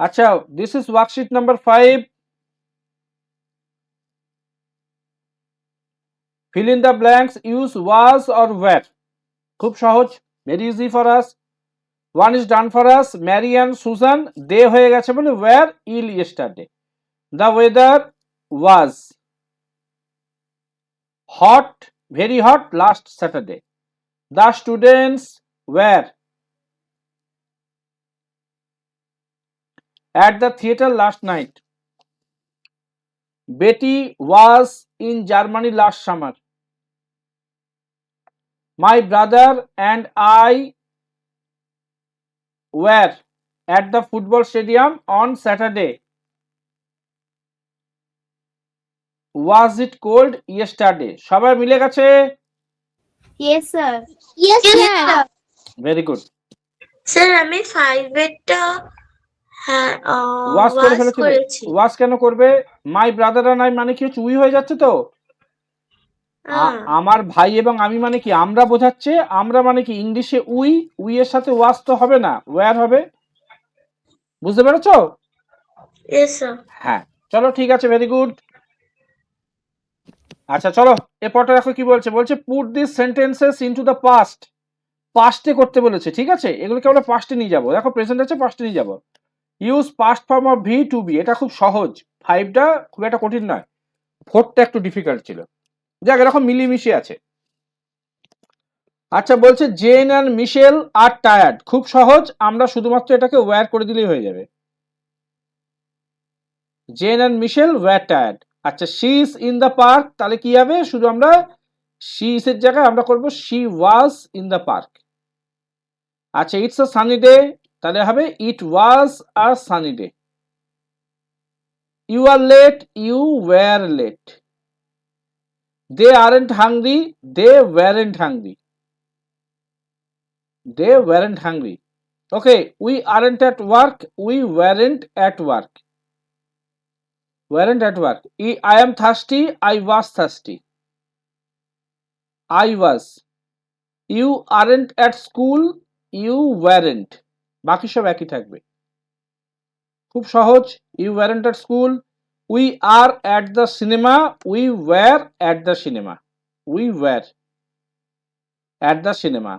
আচ্ছা, this is worksheet number 5. Fill in the blanks, use was or were. খুব সহজ, very easy for us. One is done for us. Mary and Susan, they হয়ে গেছে বলে were ill yesterday. The weather was hot, very hot last Saturday. The students were at the theater last night. Betty was in Germany last summer. My brother and I were at the football stadium on Saturday. Was it cold yesterday? সবাই মিলে গেছে? Yes, sir. Yes, sir. Very good. Sir আমি 5 এরটা হ্যাঁ ওয়াজ করে ওয়াজ ফেলেছিল। করেছি। ওয়াজ কেন করবে? মাই ব্রাদার এন্ড আই মানে কি হচ্ছে? উই হয়ে যাচ্ছে তো। আমার ভাই এবং আমি মানে কি? আমরা বোঝাচ্ছে। আমরা মানে কি? ইংলিশে উই, উই এর সাথে ওয়াজ তো হবে না, ওয়্যার হবে। বুঝতে পেরেছো? Yes sir. হ্যাঁ, চলো ঠিক আছে, ভেরি গুড। আচ্ছা চলো এরপরটা দেখো কি বলছে। বলছে put this sentences into the past. পাস্টে করতে বলেছে, ঠিক আছে? এগুলোকে আমরা পাস্টে নিয়ে যাবো। দেখো প্রেজেন্ট আছে, পাস্টে নিয়ে যাবো। Use past form of V to be. এটা খুব সহজ, 5টা খুব একটা কঠিন নয়, 4টা একটু ডিফিকাল্ট ছিল। যাক, এরকম মিলিমিশে আছে। আচ্ছা বলছে Jane and Michelle are tired. খুব সহজ, আমরা শুধুমাত্র এটাকে ওয়্যার করে দিলেই হয়ে যাবে। Jane and Michelle were tired. আচ্ছা she is in the park, তাহলে কি হবে? শুধু আমরা শি ইজ এর জায়গায় আমরা করব she was in the park. আচ্ছা ইটস আ সানি ডে, তাহলে হবে it was a sunny day. You are late, you were late. They aren't hungry, they weren't hungry. They weren't hungry. Okay, we aren't at work, we weren't at work. Weren't at work. I am thirsty, I was thirsty. I was. You aren't at school, you weren't. বাকি সব একই থাকবে। খুব সহজ, you weren't at school. We are at the cinema, we were at the cinema. We were at the cinema.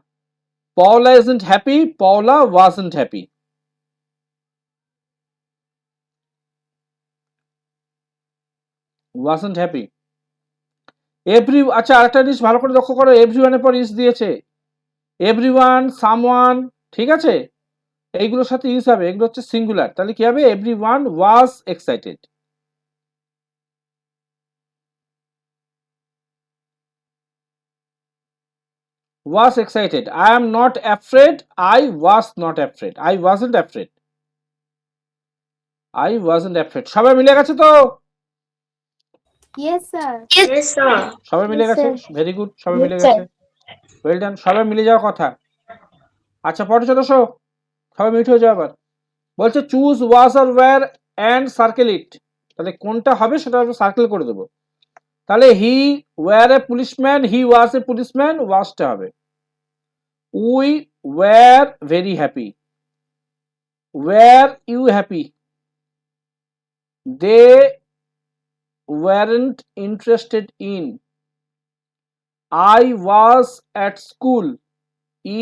Paula isn't happy, Paula wasn't happy. Wasn't happy. Every, আচ্ছা আরেকটা জিনিস ভালো করে লক্ষ্য করো, এভরিওয়ানের পর ইজ দিয়েছে। এভরিওয়ান, সামওয়ান, ঠিক আছে? এইগুলোর সাথে ইজ হবে, এগুলো হচ্ছে সিঙ্গুলার, তাহলে কি হবে? Everyone was excited. Was excited. I am not afraid, I was not afraid. I wasn't afraid, I wasn't afraid. সবাই মিলে গেছে তো? Yes, sir. Yes sir. সবাই মিলে Yes, গেছে, sir. ভেরি গুড, সবাই Yes, মিলে sir. গেছে, ওয়েল ডান। সবাই মিলে যাওয়ার কথা। আচ্ছা পরে চলো, সবাই মিট হয়ে যাও আবার। বলছে choose was R were and circle it, তাহলে কোনটা হবে সেটা আমরা সার্কেল করে দেবো। তাহলে he were a policeman, he was a policeman, ওয়াজটা হবে। We were very happy, were you happy. They weren't interested in. I was at school,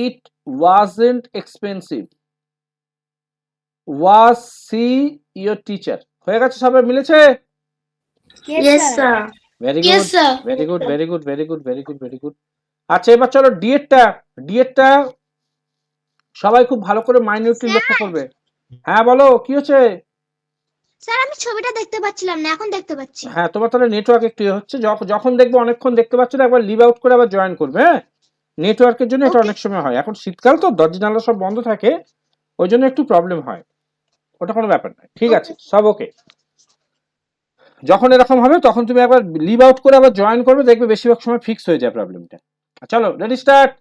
it wasn't expensive. Was she your teacher. হয়ে গেছে, সবাই মিলেছে? Yes, yes sir. Sir. Very Yes, good, sir. Very good, very good, very good, very good, very good. আচ্ছা এবার চলো ডিএটটা সবাই খুব ভালো করে মাইনিউটলি লক্ষ্য করবে। হ্যাঁ বলো, কি হচ্ছে? স্যার আমি ছবিটা দেখতে পাচ্ছিলাম না, এখন দেখতে পাচ্ছি। হ্যাঁ তোমার তাহলে নেটওয়ার্ক একটু হচ্ছে, যখন দেখবে অনেকক্ষণ দেখতে পাচ্ছ না, একবার লিভ আউট করে আবার জয়েন করবে। হ্যাঁ, নেটওয়ার্কের জন্য এটা Okay. অনেক সময় হয়, এখন শীতকাল তো দরজা জানলা সব বন্ধ থাকে, ওই জন্য একটু প্রবলেম হয়, ওটা কোনো ব্যাপার নয়, ঠিক আছে, সব ওকে। যখন এরকম হবে তখন তুমি একবার লিভ আউট করে আবার জয়েন করবে, দেখবে বেশিরভাগ সময় ফিক্স হয়ে যায় প্রবলেমটা। চলো রেডি স্টার্ট।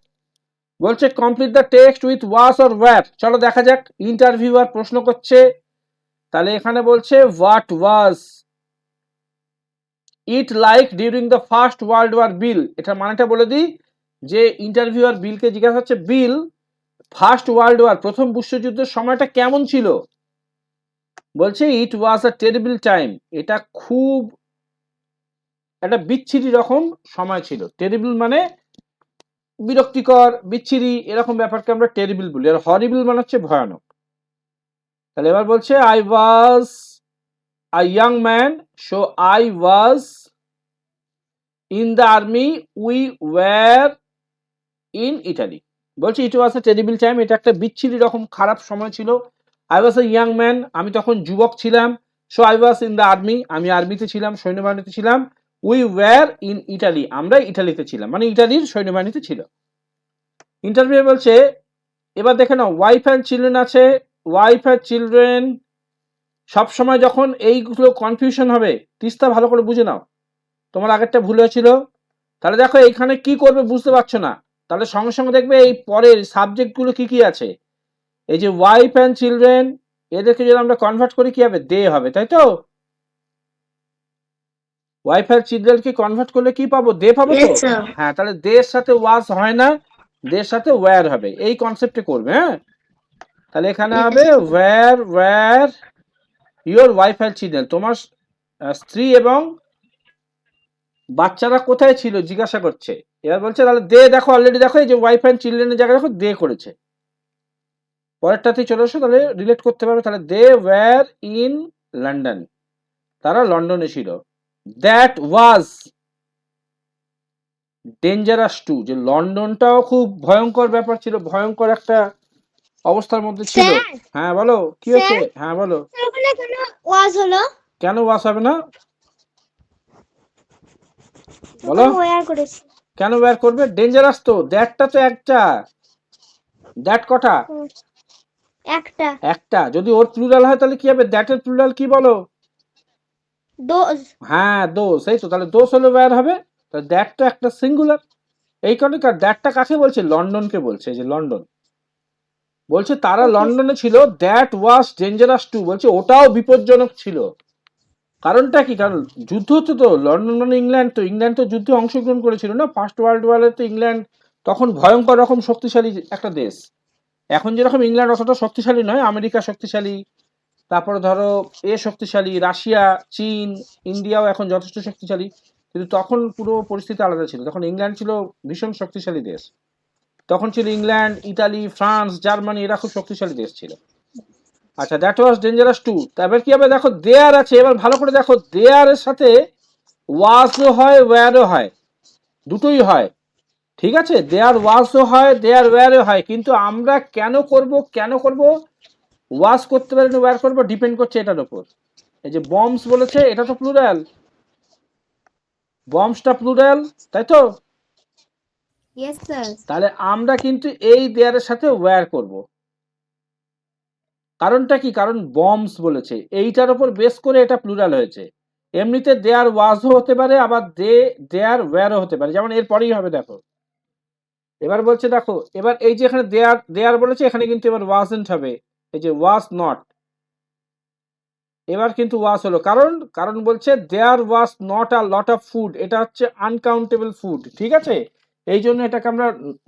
বলছে complete the text with was or were. চলো দেখা যাক, ইন্টারভিউয়ার প্রশ্ন করছে, তাহলে এখানে বলছে what was it like during the first world war বিল। এটা মানেটা বলে দিই, যে ইন্টারভিউয়ার বিলকে জিজ্ঞাসা হচ্ছে, বিল ফার্স্ট ওয়ার্ল্ড ওয়ার প্রথম বিশ্বযুদ্ধের সময়টা কেমন ছিল? বলছে it was a terrible time, এটা খুব একটা বিচ্ছিরি রকম সময় ছিল। টেরিবল মানে বিরক্তিকর, বিচ্ছিরি, এরকম ব্যাপারকে আমরা টেরিবল বলি। আর হরিবল মানে হচ্ছে ভয়ানক। তাহলে এবার বলছে I was a young man, so I was in the army, we were in Italy. বলছে it was a terrible time, এটা একটা বিচ্ছিরি রকম খারাপ সময় ছিল। I was a young man, আমি তখন যুবক ছিলাম। So I was in the army, আমি আর্মিতে ছিলাম, সৈন্যবাহিনীতে ছিলাম। উই ওয়ার ইন ইটালি, আমরা ইটালিতে ছিলাম, মানে ইটালির সৈন্যবাহিনীতে ছিল। ইন্টারভিউ বলছে এবার দেখে নাও, ওয়াইফ অ্যান্ড চিলড্রেন আছে। ওয়াইফ অ্যান্ড চিলড্রেন সবসময় যখন এইগুলো কনফিউশন হবে, তিস্তা ভালো করে বুঝে নাও, তোমার আগেরটা ভুল হয়েছিল। তাহলে দেখো এইখানে কি করবে বুঝতে পারছো না, তাহলে সঙ্গে সঙ্গে দেখবে এই পরের সাবজেক্টগুলো কি কি আছে। এই যে ওয়াইফ অ্যান্ড চিলড্রেন, এদেরকে যদি আমরা কনভার্ট করি কি হবে, দে হবে, তাই তো? ওয়াইফ অ্যান্ড চিলড্রেনকে কনভার্ট করলে কি পাবো, দে পাবো তো। Yes, sir. হ্যাঁ, তাহলে দের সাথে ওয়াজ হয় না, দের সাথে ওয়্যার হবে, এই কনসেপ্টে করবে। হ্যাঁ, তাহলে এখানে হবে were your wife and children, তোমার স্ত্রী এবং বাচ্চারা কোথায় ছিল জিজ্ঞাসা করছে। এবার বলছে তাহলে দে, দেখো অলরেডি দেখো এই যে ওয়াইফ অ্যান্ড চিলড্রেনের জায়গায় দেখো দে করেছে। পরেরটাতেই চলে আসো, তাহলে রিলেট করতে পারবে। তাহলে দে ওয়্যার ইন লন্ডন, তারা লন্ডনে ছিল। দ্যাট ওয়াজ ডেঞ্জারাস টু, যে লন্ডনটাও খুব ভয়ঙ্কর ব্যাপার ছিল, ভয়ঙ্কর একটা অবস্থার মধ্যে ছিল। স্যার হ্যাঁ বলো কি হয়েছে, স্যার হ্যাঁ বলো। ওখানে কেন ওয়াজ হলো? কেন ওয়াজ হবে না বলো, ওখানে ওয়্যার করেছি। কেন ওয়্যার করবে, ডেঞ্জারাস তো। দ্যাটটা তো একটা, দ্যাট কটা, একটা। একটা। যদি ওর প্লুরাল হয় তাহলে কি হবে, দ্যাটের প্লুরাল কি বলো? দোজ। হ্যাঁ দোষ, এই তো। তাহলে দোষ হলে ওয়্যার হবে, তাহলে দ্যাটটা একটা সিঙ্গুলার। এই কারণে দ্যাটটা কাকে বলছে, লন্ডনকে বলছে। এই যে লন্ডন, বলছে তারা Okay. লন্ডনে ছিল। দ্যাট ওয়াজ ডেঞ্জারাস টু, বলছে ওটাও বিপজ্জনক ছিল। কারণটা কি, কারণ যুদ্ধ হতো তো, লন্ডন মানে ইংল্যান্ড, তো ইংল্যান্ড তো যুদ্ধে অংশগ্রহণ করেছিল না, ফার্স্ট ওয়ার্ল্ড ওয়ারে। তো ইংল্যান্ড তখন ভয়ঙ্কর রকম শক্তিশালী একটা দেশ। এখন যেরকম ইংল্যান্ড অতটা শক্তিশালী নয়, আমেরিকা শক্তিশালী, তারপরে ধরো শক্তিশালী, রাশিয়া, চীন, ইন্ডিয়াও এখন যথেষ্ট শক্তিশালী। কিন্তু তখন পুরো পরিস্থিতি আলাদা ছিল, তখন ইংল্যান্ড ছিল ভীষণ শক্তিশালী দেশ। তখন ছিল ইংল্যান্ড, ইতালি, ফ্রান্স, জার্মানি, এরা খুব শক্তিশালী দেশ ছিল। আচ্ছা, দ্যাট ওয়াজ ডেঞ্জারাস টু। তারপর কি হবে দেখো, দেয়ার আছে। এবার ভালো করে দেখো, দেয়ারের সাথে ওয়াজও হয়, ওয়্যারও হয়, দুটোই হয়। ঠিক আছে, দেয়ার ওয়াজও হয়, দেয়ার ওয়্যারও হয়। কিন্তু আমরা কেন করব ওয়াজ করতে পারি না, ওয়্যার করবো, ডিপেন্ড করছে এটার উপর। এই যে বম্বস বলেছে, এটা তো প্লুরাল, বম্বসটা প্লুরাল, তাই তো? Yes, sir. তাহলে আমরা কিন্তু এই দেয়ারের সাথে ওয়্যার করব। কারণটা কি, কারণ বম্বস বলেছে, এইটার উপর বেস করে এটা প্লুরাল হয়েছে। এমনিতে দেয়ার ওয়াজও হতে পারে, আবার দেয়ার ওয়্যারও হতে পারে, যেমন এরপরেই হবে দেখো। এবার বলছে দেখো, এবার এই যে এখানে দেয়ার বলেছে, এখানে কিন্তু এবার ওয়াজন্ট হবে। এই যে ওয়াজ নট, এবার কিন্তু ওয়াজ হলো। কারণ বলছে there was not a lot of food, এটা হচ্ছে আনকাউন্টেবল ফুড। ঠিক আছে, এই জন্য এটাকে আমরা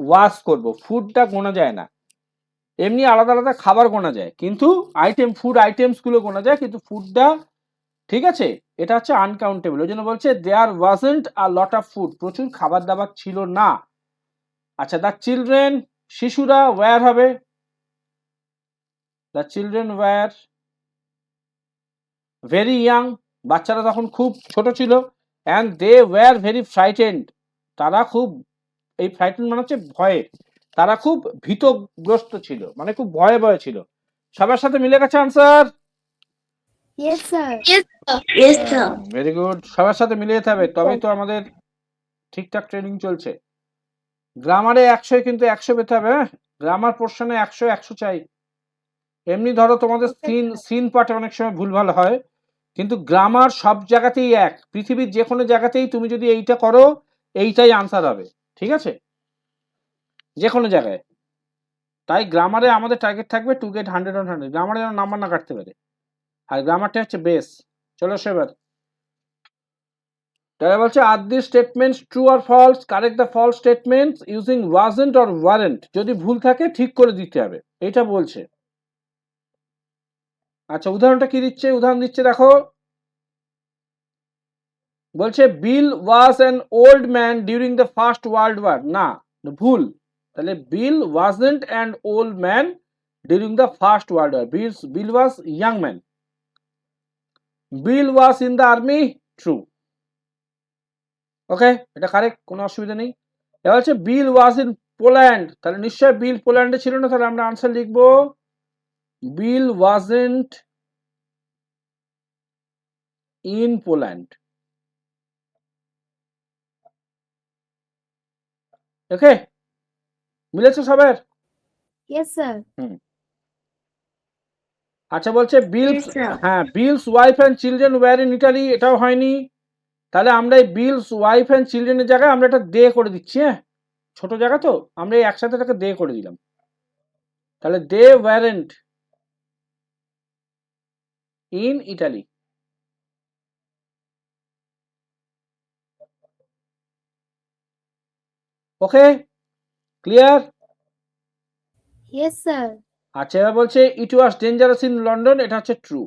ওয়াজ করব। ফুডটা গোনা যায় না, এমনি আলাদা আলাদা খাবার গোনা যায়, কিন্তু ফুড আইটেমস গুলো গোনা যায়, কিন্তু ফুডটা, ঠিক আছে, এটা হচ্ছে আনকাউন্টেবল। ওই জন্য বলছে there wasn't a lot of food, প্রচুর খাবার দাবার ছিল না। আচ্ছা, দ্য চিলড্রেন, শিশুরা ওয়্যার হবে, the children were very young, বাচ্চারা তখন খুব ছোট ছিল। And they were very frightened, তারা খুব, এই ফ্রাইটেন্ড মানে হচ্ছে ভয়ে, তারা খুব ভীতগ্রস্ত ছিল, মানে খুব ভয়ে ভয়ে ছিল। সবার সাথে মিলে গেছে answer? Yes, sir. Yes, sir. Very good, সবার সাথে মিলিয়ে যেতে হবে, তবেই তো আমাদের ঠিকঠাক ট্রেনিং চলছে। গ্রামারে 100 কিন্তু 100 পেতে হবে। হ্যাঁ, গ্রামার পোর্শনে 100 চাই। এমনি ধরো তোমাদের সিন পার্টে অনেক সময় ভুলভাল হয়, কিন্তু গ্রামার সব জায়গাতেই এক, পৃথিবীর যে কোনো জায়গাতেই তুমি যদি এইটা করো, এইটাই আনসার হবে। ঠিক আছে, যে কোনো জায়গায়। তাই গ্রামারে আমাদের টার্গেট থাকবে টু গেট 100 অন 100, গ্রামারে যেন নাম্বার না কাটতে পারে, আর গ্রামারটা হচ্ছে বেস। চলো সেবার, তাহলে বলছে are the statements true or false, correct the false statements using wasn't or weren't, যদি ভুল থাকে ঠিক করে দিতে হবে, এটা বলছে। আচ্ছা, উদাহরণটা কি দিচ্ছে? উদাহরণ দিচ্ছে দেখো, বলছে Bill was an old man during the first world war. না, ভুল। তাহলে Bill wasn't an old man during the first world war, Bill was young man. Bill was in the army, true. Okay, এটা correct, কোনো অসুবিধা নেই। এবার হচ্ছে বিল was in Poland, তাহলে নিশ্চয় বিল পোল্যান্ডে ছিল না, তাহলে আমরা আনসার লিখবো বিল ওয়াজন্ট ইন পোল্যান্ড। ওকে, মিলেছে সবার? Yes, sir. আচ্ছা, বলছে বিলস, Yes, sir. হ্যাঁ, Bill's wife and children were in Italy, এটাও হয়নি। তাহলে আমরা এই বিলস ওয়াইফ অ্যান্ড চিলড্রেনের জায়গায় আমরা এটা দে করে দিচ্ছি। হ্যাঁ, ছোট জায়গা তো, আমরা এই একসাথে এটাকে দে করে দিলাম। তাহলে they weren't in Italy. Okay, clear? Yes, sir. আচ্ছা, এবার বলছে it was dangerous in London, এটা হচ্ছে true.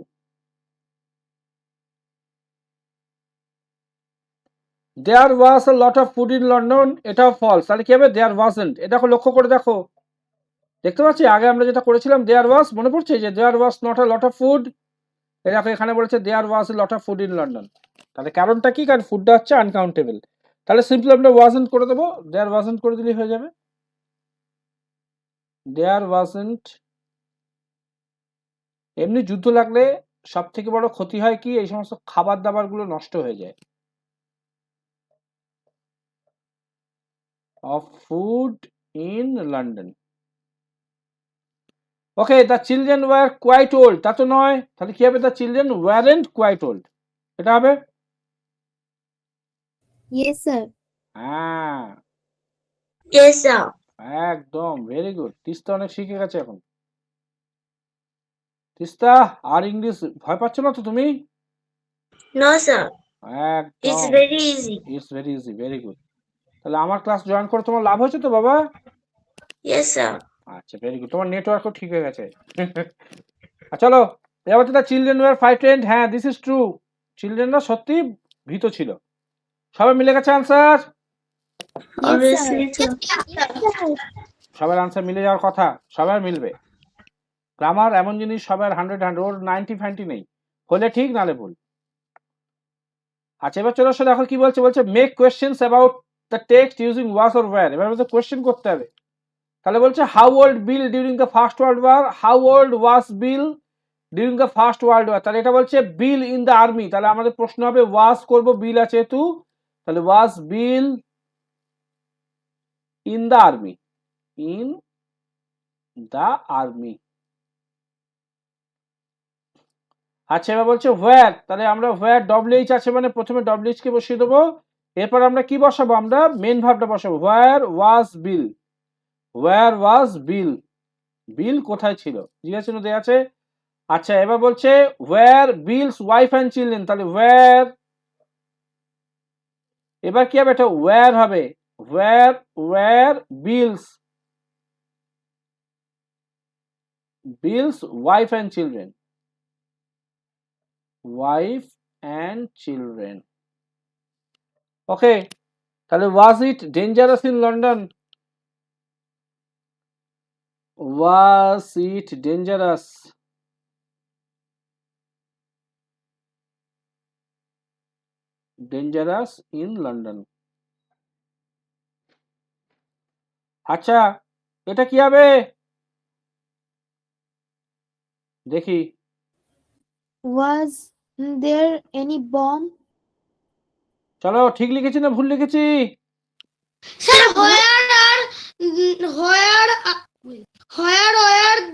There was a lot of food in London, এটাও ফলস। তাহলে কি হবে? There wasn't. এটা লক্ষ্য করে দেখো, দেখতে পাচ্ছি আগে আমরা যেটা করেছিলাম দেয়ার ওয়াজ, মনে পড়ছে যে there was not a lot of food. দেখো এখানে বলেছে there was a lot of food in London. তাহলে কারণটা কি? কারণ ফুডটা হচ্ছে আনকাউন্টেবল। তাহলে সিম্পলি আমরা ওয়াজন্ট করে দেবো, দেয়ার ওয়াজন্ট করে দিলেই হয়ে যাবে। দেয়ার ওয়াজন্ট। এমনি যুদ্ধ লাগলে সব থেকে বড় ক্ষতি হয় কি? এই সমস্ত খাবার দাবার গুলো নষ্ট হয়ে যায়। Of food in London. Okay, the children were quite old, তা তো নয়। তাহলে কি হবে? The children weren't quite old, এটা হবে। Yes, sir. হ্যাঁ, Yes, sir. একদম ভেরি গুড। তিস্তা অনেক শিখে গেছে এখন। তিস্তা, আর ইংলিশ ভয় পাচ্ছ না তো তুমি? No, sir. It's একদম, very easy. It's very easy, very good. তাহলে আমার ক্লাস জয়েন করে তোমার লাভ হয়েছে তো বাবা? Yes, sir. আচ্ছা, ভেরি গুড, তোমার নেটওয়ার্কও ঠিক হয়ে গেছে। চলো, এবার তো চিলড্রেন ওয়ার ফ্রাইটেন্ড। হ্যাঁ, দিস ইজ ট্রু। চিলড্রেনরা সত্যি ভীত ছিল। সবাই মিলে গেছে আনসার? Obviously, sir. সবার আনসার মিলে যাওয়ার কথা, সবার মিলবে। গ্রামার এমন জিনিস, সবার 100 ওর 90 ফাইনটি নেই, হলে ঠিক নালে ভুল। আচ্ছা, এবার চলে আসো, দেখো কি বলছে। বলছে make questions about the text using was or were. এবার বলছে কোয়েশ্চেন করতে হবে। তাহলে বলছে how old Bill during the first world War, how old was Bill during the first world War. তাহলে এটা বলছে বিল ইন দ্য আর্মি, তাহলে আমাদের প্রশ্ন হবে ওয়াজ করব, বিল আছে তু, তাহলে was Bill in the army, in the army. আচ্ছা, এবার বলছে হোয়ার, তাহলে আমরা হোয়ার ডব্লিউএইচ আছে মানে প্রথমে ডব্লিউএইচ কে বসিয়ে দেবো। এরপর আমরা কি বসাবো? আমরা মেন ভার্বটা বসাবো। হোয়ার ওয়াজ বিল, হোয়ার ওয়াজ বিল, বিল কোথায় ছিল? জিজ্ঞাসা চিহ্ন দেওয়া আছে। আচ্ছা, এবার বলছে where Bill's wife and children, তাহলে হোয়ার, এবার কি হবে? এটা ওয়্যার হবে। Where were Bill's, Bill's wife and children, wife and children. Okay, তাহলে was it dangerous in London, was it dangerous, dangerous in London. আচ্ছা, এটা কি হবে দেখি? Was there any bomb? চলো, ঠিক লিখেছি না ভুল লিখেছি? Sir, where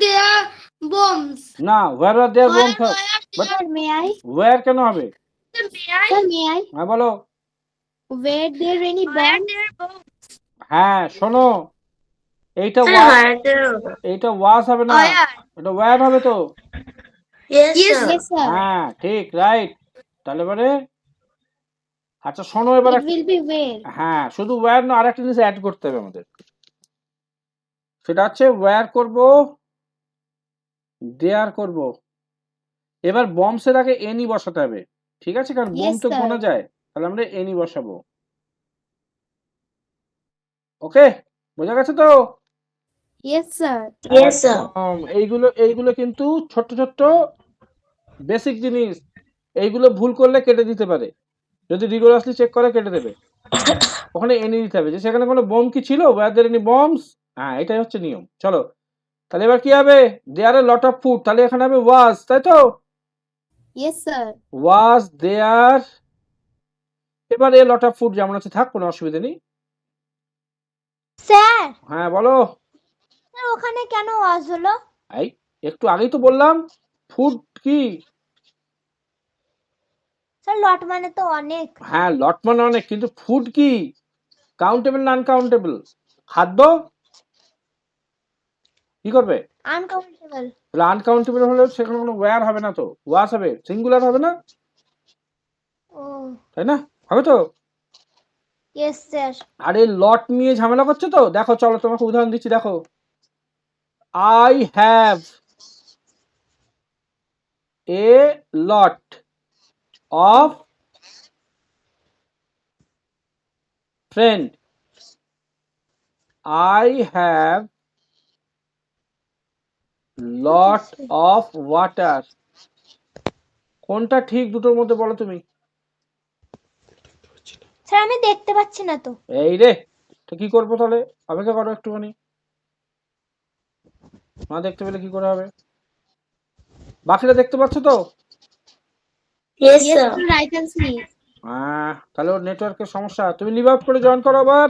there bombs? না, ওয়্যার আর there bombs, but Sir, may I? Were কেন হবে? Sir, Sir, may I? হ্যাঁ বলো। Were there any bomb? হ্যাঁ, শোনো, এইটা Sir, ওয়াজ, where there? এইটা ওয়াজ হবে না, এটা ওয়্যার হবে তো। Yes, sir. Yes, sir. হ্যাঁ, ঠিক, রাইট। তাহলে এবারে আচ্ছা শোনো, এবার It will be where? হ্যাঁ, শুধু ওয়্যার না, আরেকটা জিনিস অ্যাড করতে হবে আমাদের। সেটা হচ্ছে ওয়্যার করব, দেয়ার করব। এবার বম্বস এর আগে এনি বসাতে হবে, ঠিক আছে, কারণ বোম Yes, তো sir. গোনা যায়, তাহলে আমরা এনি বসাবো। ওকে, বোঝা গেছে তো? Yes, sir. Yes, sir. এইগুলো এইগুলো কিন্তু ছোট্ট ছোট্ট বেসিক জিনিস, এইগুলো ভুল করলে কেটে দিতে পারে, যদি রিগোরাসলি চেক করে কেটে দেবে। ওখানে এনি দিতে হবে যে সেখানে কোনো বোম কি ছিল, ওয়্যার দেয়ার এনি বম্বস। হ্যাঁ, এটাই হচ্ছে নিয়ম। চলো, তাহলে এবার কি হবে? দেয়ার এ লট অফ ফুড, তাহলে এখানে হবে ওয়াজ, তাই তো? Yes, sir. ওয়াজ দেয়ার, এবার এ লট অফ ফুড যেমন আছে থাক, কোনো অসুবিধা নেই। স্যার, হ্যাঁ বলো। স্যার ওখানে কেন ওয়াজ হলো? এই একটু আগেই তো বললাম ফুড কি। স্যার লট মানে তো অনেক। হ্যাঁ, লট মানে অনেক, কিন্তু ফুড কি? কাউন্টেবল না আনকাউন্টেবল? খাদ্য কি করবে? আনকাউন্টেবল। তাহলে আনকাউন্টেবল হলে সেখানে কোনো ওয়্যার হবে না, তো ওয়াজ হবে, সিঙ্গুলার হবে না, ও তাই না? হবে তো? Yes sir. আর এই লট নিয়ে ঝামেলা করছে তো, দেখো চলো তোমাকে উদাহরণ দিচ্ছি, দেখো। I have a lot of friend, I have lot of water. কোনটা ঠিক দুটোর মধ্যে বলো তুমি? স্যার আমি দেখতে পাচ্ছি না তো। এই রে, তো কি করবো তাহলে? অপেক্ষা করো একটুখানি, না দেখতে পেলে কি করে হবে? বাকিটা দেখতে পাচ্ছ তো? Yes Yes, sir. sir. I can see. তাহলে ওর নেটওয়ার্কের সমস্যা। তুমি লিভ আউট করে জয়েন করো আবার।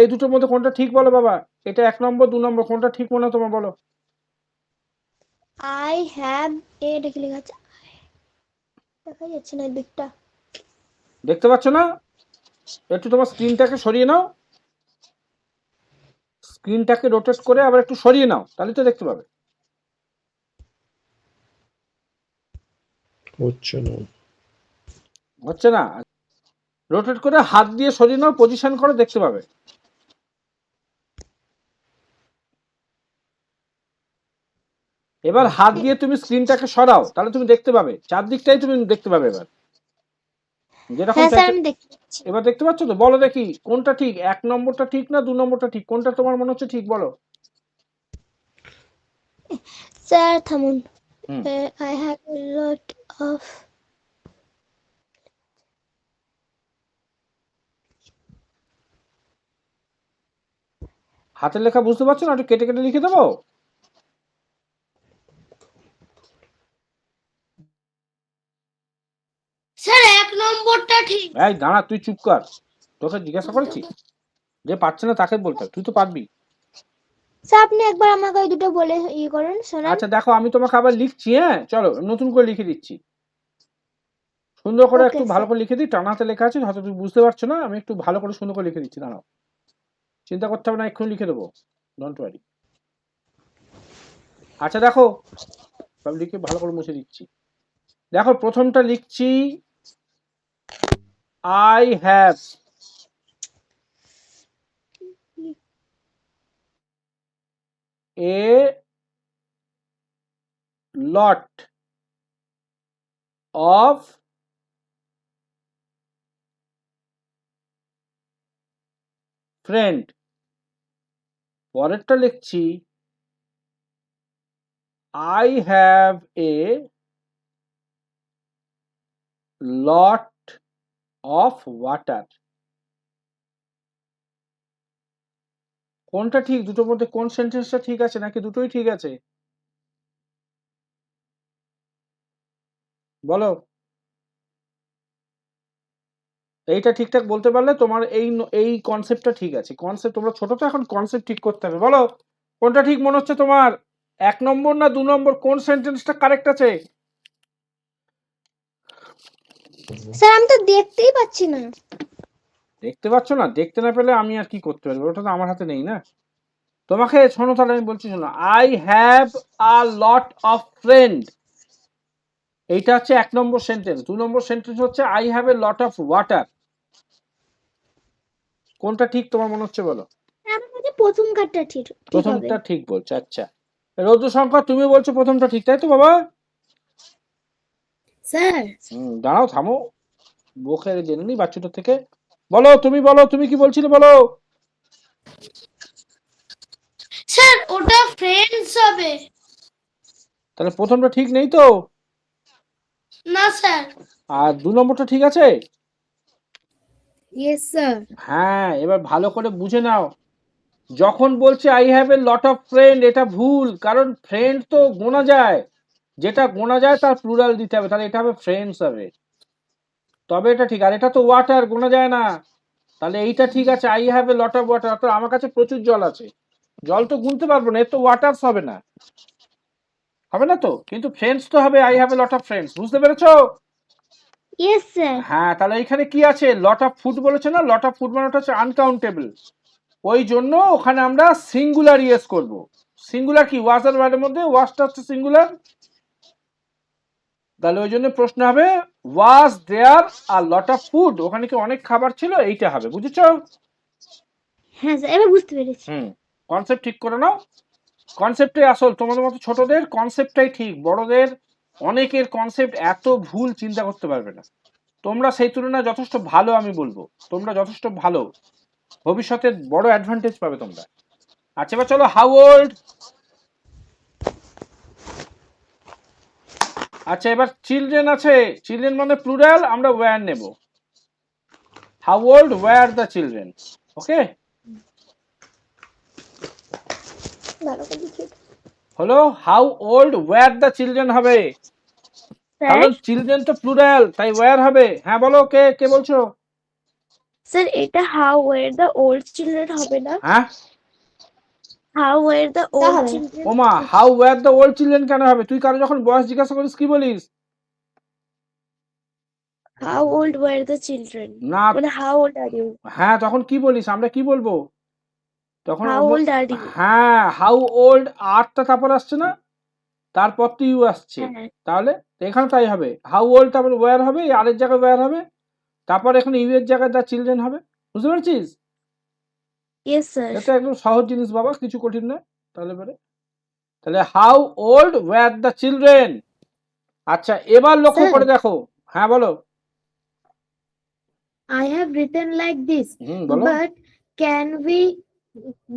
এই দুটোর মধ্যে কোনটা ঠিক বলো বাবা? এটা 1 নম্বর 2 নম্বর, কোনটা ঠিক মনে হয় তোমার বলো? আই হ্যাভ এ দেখে লেখা আছে, দেখা যাচ্ছে না দিকটা। দেখতে পাচ্ছ না? একটু তোমার স্ক্রিনটাকে সরিয়ে নাও, স্ক্রিনটাকে রোটেট করে আবার একটু সরিয়ে নাও, তাহলে তো দেখতে পাবে। হচ্ছে না? রোটেট করে হাত দিয়ে সরিয়ে নাও, পজিশন করে, দেখতে পাবে। এবার হাত দিয়ে তুমি স্ক্রিনটাকে সরাও, তাহলে তুমি দেখতে পাবে, চারদিকটাই তুমি দেখতে পাবে। এবার যেরকম হ্যাঁ স্যার আমি দেখতে পাচ্ছি। এবার দেখতে পাচ্ছ তো? বলো দেখি কোনটা ঠিক, 1 নম্বরটা ঠিক না 2 নম্বরটা ঠিক, কোনটা তোমার মনে হচ্ছে ঠিক বলো? স্যার থামুন। Hmm. I have a lot of, হাতের লেখা বুঝতে পারছো না? একটু কেটে কেটে লিখে দেবো? স্যার 1 নম্বরটা ঠিক। এই দাঁড়া, তুই চুপ কর, তোকে জিজ্ঞাসা করেছি, যে পারছে না তাকে বলতে হবে, তুই তো পারবি। স্যার আপনি একবার আমাকে ওই দুটো বলে ইয়ে করুন, শোনান। আচ্ছা দেখো, আমি তোমাকে আবার লিখছি, হ্যাঁ চলো নতুন করে লিখে দিচ্ছি, সুন্দর করে Okay, একটু ভালো করে লিখে দিই। টানা হাতে লেখা আছে, হয়তো তুমি বুঝতে পারছো না, আমি একটু ভালো করে সুন্দর করে লিখে দিচ্ছি, দাঁড়াও, চিন্তা করতে হবে না, এক্ষুনি লিখে দেবো, ডোন্ট ওয়ারি। আচ্ছা দেখো, সব লিখে ভালো করে মুছে দিচ্ছি। দেখো প্রথমটা লিখছি, I have a lot of friend. পরেরটা লিখছি, I have a lot of water. কোনটা ঠিক দুটোর মধ্যে? কোন সেন্টেন্সটা ঠিক আছে, নাকি দুটোই ঠিক আছে বলো? এইটা ঠিকঠাক বলতে পারলে তোমার এই কনসেপ্টটা ঠিক আছে। কনসেপ্ট, তোমরা ছোট তো, এখন কনসেপ্ট ঠিক করতে হবে। বলো কোনটা ঠিক মনে হচ্ছে তোমার? 1 নম্বর না 2 নম্বর? কোন সেন্টেন্সটা কারেক্ট আছে? স্যার আমি তো দেখতেই পাচ্ছি না। দেখতে পাচ্ছ না? দেখতে না পেলে আমি আর কি করতে পারবো? ওটা তো আমার হাতে নেই না। তোমাকে শোনো, তাহলে আমি বলছি শোনো, I have a lot of friend, এইটা হচ্ছে 1 নম্বর সেন্টেন্স। 2 নম্বর সেন্টেন্স হচ্ছে I have a lot of water. কোনটা ঠিক তোমার মনে হচ্ছে বলো? আমার কাছে প্রথম কার্ডটা ঠিক, ঠিক হবে। প্রথমটা ঠিক বলছে, আচ্ছা। রৌদ্র সংখ্যা তুমি বলছো প্রথমটা ঠিক, তাই তো বাবা? স্যার দাঁড়াও, থামো, বোকে জেনে নি বাচ্চাটার থেকে। বলো, তুমি কি বলছিলে, বলো। স্যার ওটা ফ্রেন্ডস হবে। তাহলে প্রথমটা ঠিক নেই তো? না স্যার। আর 2 নম্বরটা ঠিক আছে? Yes sir. হ্যাঁ, এবার ভালো করে বুঝে নাও। যখন বলছে I have a lot of friend, এটা ভুল, কারণ ফ্রেন্ড তো গোনা যায়, যেটা গোনা যায় তার প্লুরাল দিতে হবে, তাহলে এটা হবে ফ্রেন্ডস হবে, তবে এটা ঠিক। আর এটা তো ওয়াটার, গোনা যায় না, তাহলে এইটা ঠিক আছে। I have a lot of water, অর্থাৎ আমার কাছে প্রচুর জল আছে, জল তো গুনতে পারবো না, এর তো ওয়াটারস হবে না, হবে না তো। কিন্তু ফ্রেন্ডস তো হবে, I have a lot of friends, বুঝতে পেরেছো? Yes sir. হ্যাঁ, তাহলে এখানে কি আছে, লট অফ ফুড বলেছে না, লট অফ ফুড মানে হচ্ছে আনকাউন্টেবল, ওই জন্য ওখানে আমরা সিঙ্গুলার ইউজ করব। সিঙ্গুলার কি, ওয়াজ আর ওয়ার্ডের মধ্যে ওয়াজটা হচ্ছে সিঙ্গুলার, তাহলে ওই জন্য প্রশ্ন হবে ওয়াজ দেয়ার আর লট অফ ফুড, ওখানে কি অনেক খাবার ছিল, এইটা হবে, বুঝেছো? হ্যাঁ স্যার, এবার বুঝতে পেরেছি। কনসেপ্ট ঠিক করে নাও, কনসেপ্টটাই আসল, তোমাদের মতো ছোটদের কনসেপ্টটাই ঠিক, বড়দের অনেকের কনসেপ্ট এত ভুল চিন্তা করতে পারবে না। তোমরা সেই তুলনায় যথেষ্ট ভালো, আমি বলবো তোমরা যথেষ্ট ভালো, ভবিষ্যতে বড় অ্যাডভান্টেজ পাবে তোমরা। আচ্ছা, এবার চলো হাউ ওল্ড। আচ্ছা, এবার চিলড্রেন আছে, চিলড্রেন মানে প্লুরাল, আমরা ওয়্যার নেব। How old were the children, okay হলো। How old were the children হবে, কারণ চিলড্রেন তো প্লুরাল, তাই ওয়্যার হবে। হ্যাঁ বলো, কে কে বলছো? স্যার এটা how were the old children হবে না? হ্যাঁ, how were the old children. ওমা, how were the old children কেন হবে? তুই কারো যখন বয়স জিজ্ঞাসা করিস কি বলিস? How old were the children, না, মানে হাউ ওল্ড আর ইউ। হ্যাঁ, তখন কি বলিস, আমরা কি বলবো তখন? How old are you. হ্যাঁ, হাউ ওল্ড, আরটা তারপর আসছে না, তারপর তো ইউ আসছে, হ্যাঁ তাহলে এখানে তাই হবে, হাউ ওল্ড তারপর ওয়্যার হবে, আর এর জায়গায় ওয়্যার হবে, তারপর এখানে ইউ এর জায়গায় দ্য চিলড্রেন হবে, বুঝতে পেরেছিস? Yes sir. এটা একদম সহজ জিনিস বাবা, কিছু কঠিন না। তাহলে how old were the children. আচ্ছা, এবার লক্ষ্য Sir. করে দেখো। হ্যাঁ বলো। I have written like this, বলো।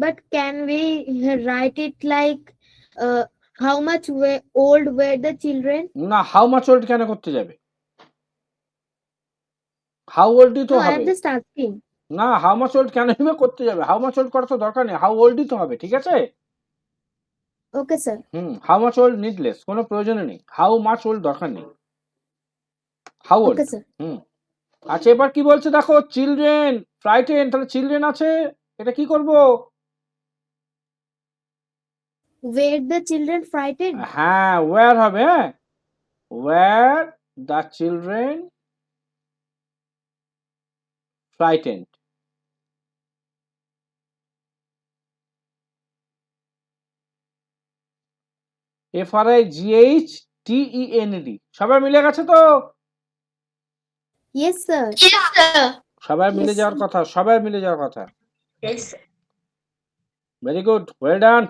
but can we write it like how much old were the children? না, হাউ মাচ ওল্ড কেন করতে যাবে, হাউ ওল্ডই তো No, I am হবে। just asking. না, হাউ মাচ ওল্ড কেন করতে যাবে, হাউ মাচ ওল্ড করার তো দরকার নেই, হাউ ওল্ডই তো হবে, ঠিক আছে? Okay, sir. How much old needless, কোনো প্রয়োজনে নেই, হাউ মাচ ওল্ড দরকার নেই, হাউ ওল্ড। Okay, sir. আচ্ছা, এবার কি বলছে দেখো, চিলড্রেন ফ্রাইটেন, তাহলে চিলড্রেন আছে, এটা কি করব? Were the children frightened? হ্যাঁ, ওয়্যার হবে, হ্যাঁ, were the children frightened. FRIGHTEND, সবাই মিলে গেছে তো? Yes, sir. Yes sir. সবাই মিলে Yes, যাওয়ার sir. কথা, সবাই মিলে যাওয়ার কথা। Yes. Very good, well done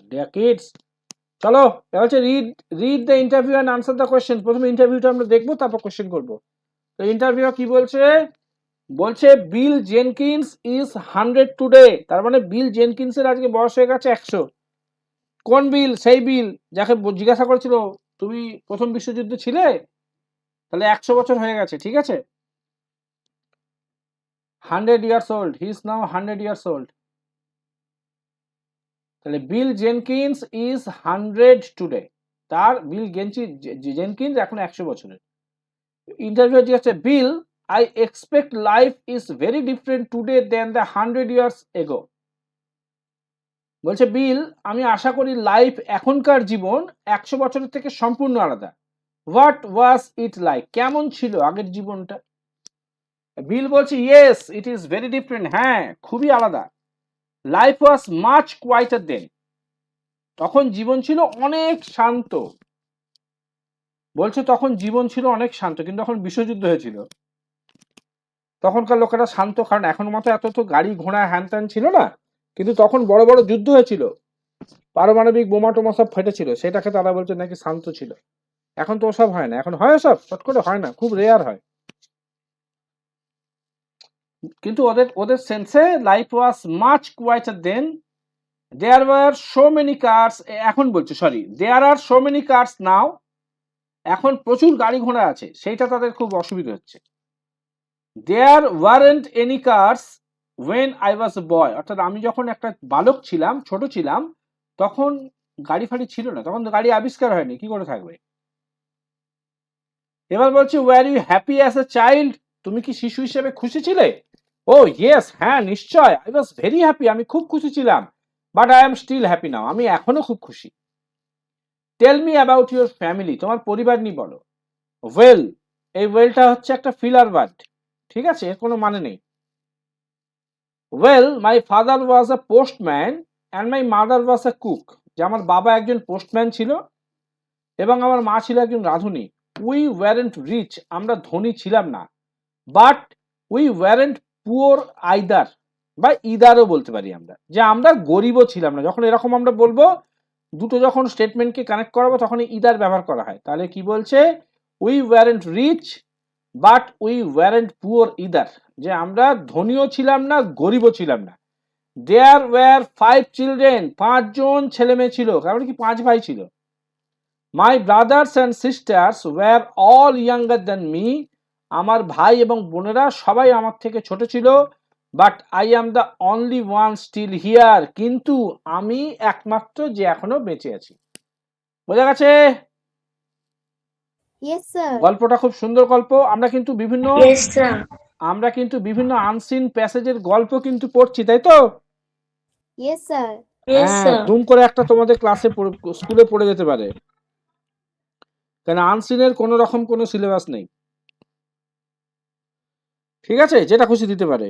dear kids. চলো, এবার হচ্ছে read the interview and answer the question. প্রথমে ইন্টারভিউটা আমরা দেখবো, তারপর কোয়েশ্চেন করবো। তো ইন্টারভিউ কি বলছে, বলছে বিল জেনকিন্স ইজ 100 টুডে, তার মানে বিল জেনকিন্সের আজকে বয়স হয়ে গেছে 100। কোন বিল? সেই বিল যাকে জিজ্ঞাসা করেছিল তুমি প্রথম বিশ্বযুদ্ধে ছিলে, তাহলে 100 বছর হয়ে গেছে, ঠিক আছে? 100 years old, he is now 100 years old, তাহলে বিল জেনকিন্স ইজ 100 টুডে, তার বিল জেনকিন্স এখন 100 বছরের। ইন্টারভিউ জিজ্ঞাসা, Bill I expect life is very different today than the 100 years ago। বলছে বিল, আমি আশা করি লাইফ, এখনকার জীবন 100 বছরের থেকে সম্পূর্ণ আলাদা। হোয়াট ওয়াজ ইট লাইক, কেমন ছিল আগের জীবনটা? বিল বলছে yes it is very different, হ্যাঁ খুবই আলাদা। লাইফ ওয়াজ মাচ কোয়াইটার দেন, তখন জীবন ছিল অনেক শান্ত। বলছে তখন জীবন ছিল অনেক শান্ত, কিন্তু তখন বিশ্বযুদ্ধ হয়েছিল, তখনকার লোকেরা শান্ত, কারণ এখন মতো এত তো গাড়ি ঘোড়া হ্যান ত্যান ছিল না, কিন্তু তখন বড় বড় যুদ্ধ হয়েছিল, পারমাণবিক বোমা টোমা সব ফেটেছিল, সেটাকে তারা বলছে নাকি শান্ত ছিল। এখন তো ওসব হয় না, এখন হয় সব চট করে হয় না, খুব রেয়ার হয়। কিন্তু ওদের ওদের সেন্সে life was much quieter than. There were so many cars, এখন বলছে sorry, there are so many cars now, এখন প্রচুর গাড়ি ঘোড়া আছে, সেইটা তাদের খুব অসুবিধা হচ্ছে। There weren't any cars when I was a boy, অর্থাৎ আমি যখন একটা বালক ছিলাম, ছোট ছিলাম, তখন গাড়ি ফাড়ি ছিল না, তখন তো গাড়ি আবিষ্কার হয়নি, কি করে থাকবে। এবার বলছি were you happy as a child, তুমি কি শিশু হিসেবে খুশি ছিলে? ও ইয়েস, হ্যাঁ নিশ্চয়, আই ওয়াজ ভেরি হ্যাপি, আমি খুব খুশি ছিলাম, but I am still happy now, আমি এখনো খুব খুশি। Tell me about your family, তোমার পরিবার নিয়ে বলো। ওয়েল, এই ওয়েলটা হচ্ছে একটা ফিলার ওয়ার্ড, ঠিক আছে, এর কোনো মানে নেই। Well my father was a postman and my mother was a cook, যে আমার বাবা একজন পোস্টম্যান ছিল এবং আমার মা ছিল একজন রাঁধুনি। উই ওয়ারেন্ট রিচ, আমরা ধনী ছিলাম না, but we weren't poor either, বা ইদারও বলতে পারি আমরা, যে আমরা গরিবও ছিলাম না। যখন এরকম আমরা বলবো, দুটো যখন স্টেটমেন্টকে কানেক্ট করাবো তখন ইদার ব্যবহার করা হয়। তাহলে কি বলছে, we weren't rich but we weren't poor either, যে আমরা ধনীও ছিলাম না গরিবও ছিলাম না। দেয়ার ওয়ার 5 চিলড্রেন, 5 জন ছেলে মেয়ে ছিল, কারণ কি 5 ভাই ছিল। My brothers and sisters were all younger than me, আমার ভাই এবং বোনেরা সবাই আমার থেকে ছোট ছিল। But I am the only one still here, কিন্তু আমি একমাত্র যে এখনো বেঁচে আছি। বোঝা গেছে? Yes, sir. গল্পটা খুব সুন্দর গল্প। আমরা কিন্তু Yes, sir. বিভিন্ন আনসিন প্যাসেজের গল্প কিন্তু পড়ছি, তাই তো? Yes, sir. Yes, হ্যাঁ, sir. দুম করে একটা তোমাদের স্কুলে পড়ে যেতে পারে, কেন আনসিনের কোনো রকম কোনো সিলেবাস নেই, ঠিক আছে, যেটা খুশি দিতে পারে।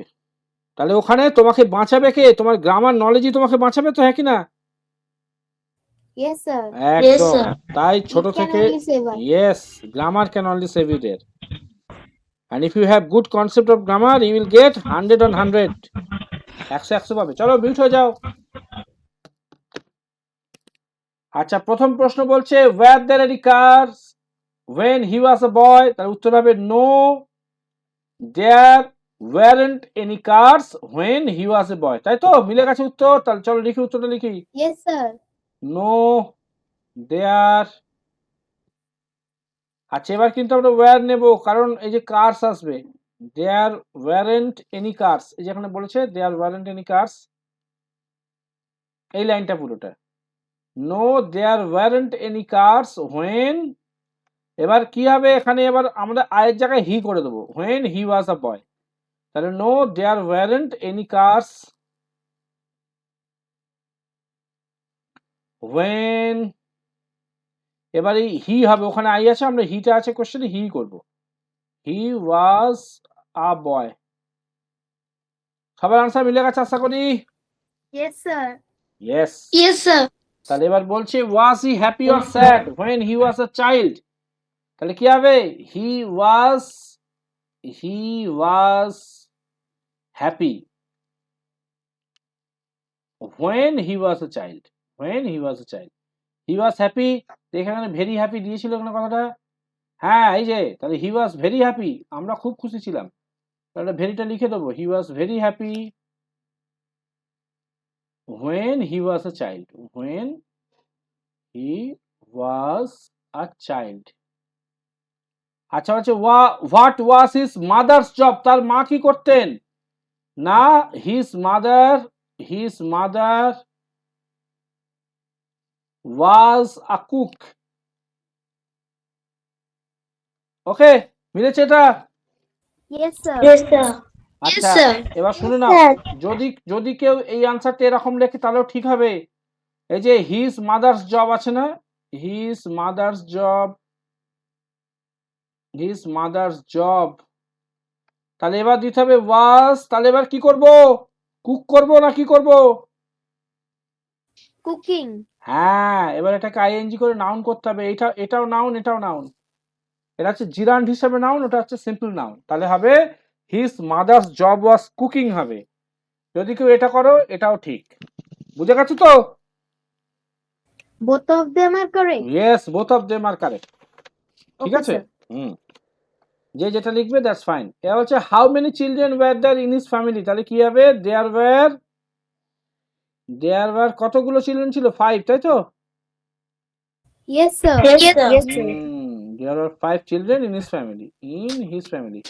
তাহলে ওখানে তোমাকে বাঁচাবে কে? তোমার গ্রামার নলেজই তোমাকে বাঁচাবে তো, হ্যাঁ কি না? Yes, sir. Yes, একদম। sir. তাই ছোট It can থেকে only save us. Yes, grammar can only save you there, and if you have good concept of grammar you will get 100 on 100, 100 পাবে। চলো মিউট হয়ে যাও। আচ্ছা, প্রথম প্রশ্ন বলছে were there any cars when he was a boy, তার উত্তর হবে no, there weren't any cars when he was a boy, তাই তো? মিলে গেছে উত্তর। তাহলে চলো লিখি, উত্তরটা লিখি। Yes, sir. নো দেয়ার। আচ্ছা, এবার কিন্তু আমরা ওয়্যার নেব, কারণ এই যে কার্স আসবে। দেয়ার ওয়ারেন্ট এনি কার্স, এই যে এখানে বলেছে দেয়ার ওয়ারেন্ট এনি কার্স, এই লাইনটা পুরোটা। No there weren't any cars when, এবার কি হবে এখানে, এবার আমরা আয়ের জায়গায় হি করে দেবো, when he was a boy. তাহলে no there weren't any cars when, এবার এই হি হবে, ওখানে আই আছে, আমরা হিটা আছে কোশ্চেনে, হি করব। হি ওয়াজ আ বয়। সবার আনসার মিলে গেছে আশা করি? Yes, sir. Yes. Yes, sir. তাহলে এবার বলছে was he happy or sad when he was a child, তাহলে কি হবে, he was happy when he was a child, he was happy. এখানে ভেরি হ্যাপি দিয়েছিল এখানে কথাটা, হ্যাঁ এই যে, তাহলে হি ওয়াজ ভেরি হ্যাপি, আমরা খুব খুশি ছিলাম, তাহলে ভেরিটা লিখে দেবো, he was very happy when he was a child, when he was a child। আচ্ছা, হচ্ছে what was his mother's job, তার মা কি করতেন? না, his mother was a cook। ওকে, মিলেছে এটা? Yes, sir. Yes, sir. আচ্ছা, sir. এবার শুনে নাও, যদি কেউ এই আনসারটা এরকম লেখে তাহলেও ঠিক হবে। এই যে হিজ মাদার্স জব আছে না, হিজ মাদার্স জব, তাহলে এবার দিতে হবে ওয়াজ, তাহলে এবার কি করব, কুক করব না কি করব? Cooking. হ্যাঁ, এবার এটাকে আইএনজি করে নাউন করতে হবে, এটাও নাউন, এটাও নাউন, এটা হচ্ছে জিরান্ড হিসাবে নাউন, ওটা হচ্ছে সিম্পল নাউন। তাহলে হবে his mother's job was cooking হবে। যদি কেউ এটা করো এটাও ঠিক, বুঝে গেছো তো? Both of them are correct. Yes, both of them are correct. ঠিক Okay, আছে? sir. হুম। যে যেটা লিখবে দ্যাটস ফাইন। এবার হচ্ছে how many children were there in his family, তাহলে কি হবে? দেয়ার ওয়্যার কতগুলো চিলড্রেন ছিল? 5, তাই তো? Yes, sir. Yes, sir. Yes, sir. There are 5 children in his family.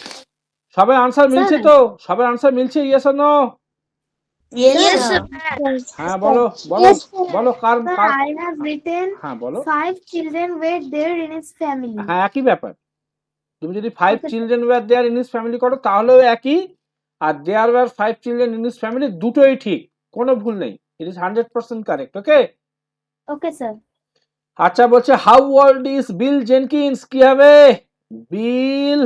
সবার আনসার মিলছে Sir. তো? সবার আনসার মিলছে? Yes or no? Yes, sir. হ্যাঁ বলো বলো Yes, sir. বলো কার Sir, car I have written হ্যাঁ বলো। 5 children were there in his family. হ্যাঁ একই ব্যাপার। তুমি যদি 5 Okay, sir. Children were there in his family করো তাহলেও একই, আর there were 5 children in his family দুটোই ঠিক, কোনো ভুল নেই। It is 100% correct. Okay. Okay, sir. আচ্ছা বলছে how old is Bill Jenkins, কি হবে? Bill Bill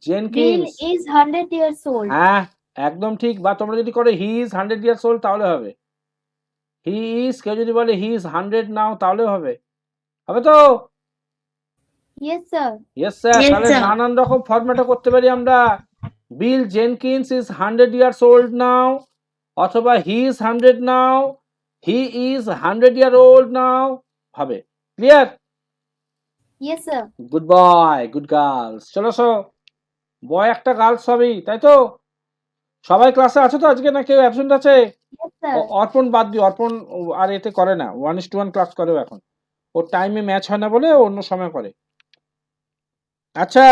Jenkins. is 100 years old. হ্যাঁ একদম ঠিক। বা তোমরা যদি করে হি ইজ 100 ইয়ার্স ওল্ড তাহলে হবে। হি ইজ, কেউ যদি বলে হি ইজ 100 নাও তাহলেও হবে। হবে তো? Yes, sir. Yes sir. Yes, তাহলে sir. নানান রকম ফরম্যাটে করতে পারি আমরা। Bill Jenkins is 100 years old now, অথবা he is 100 now, he is 100 year old now, হবে। Clear? Yes, sir. Good boy, good girls. চলো সো, বয় একটা গার্লস সবই, তাই তো? সবাই ক্লাসে আছে তো আজকে, না কেউ অ্যাবসেন্ট আছে? Yes, sir. অর্পণ বাদ দিও, অর্পণ আর এতে করে না, 1:1 ক্লাস করেও এখন। ওর টাইমে ম্যাচ হয় না বলে ও অন্য সময় করে। আচ্ছা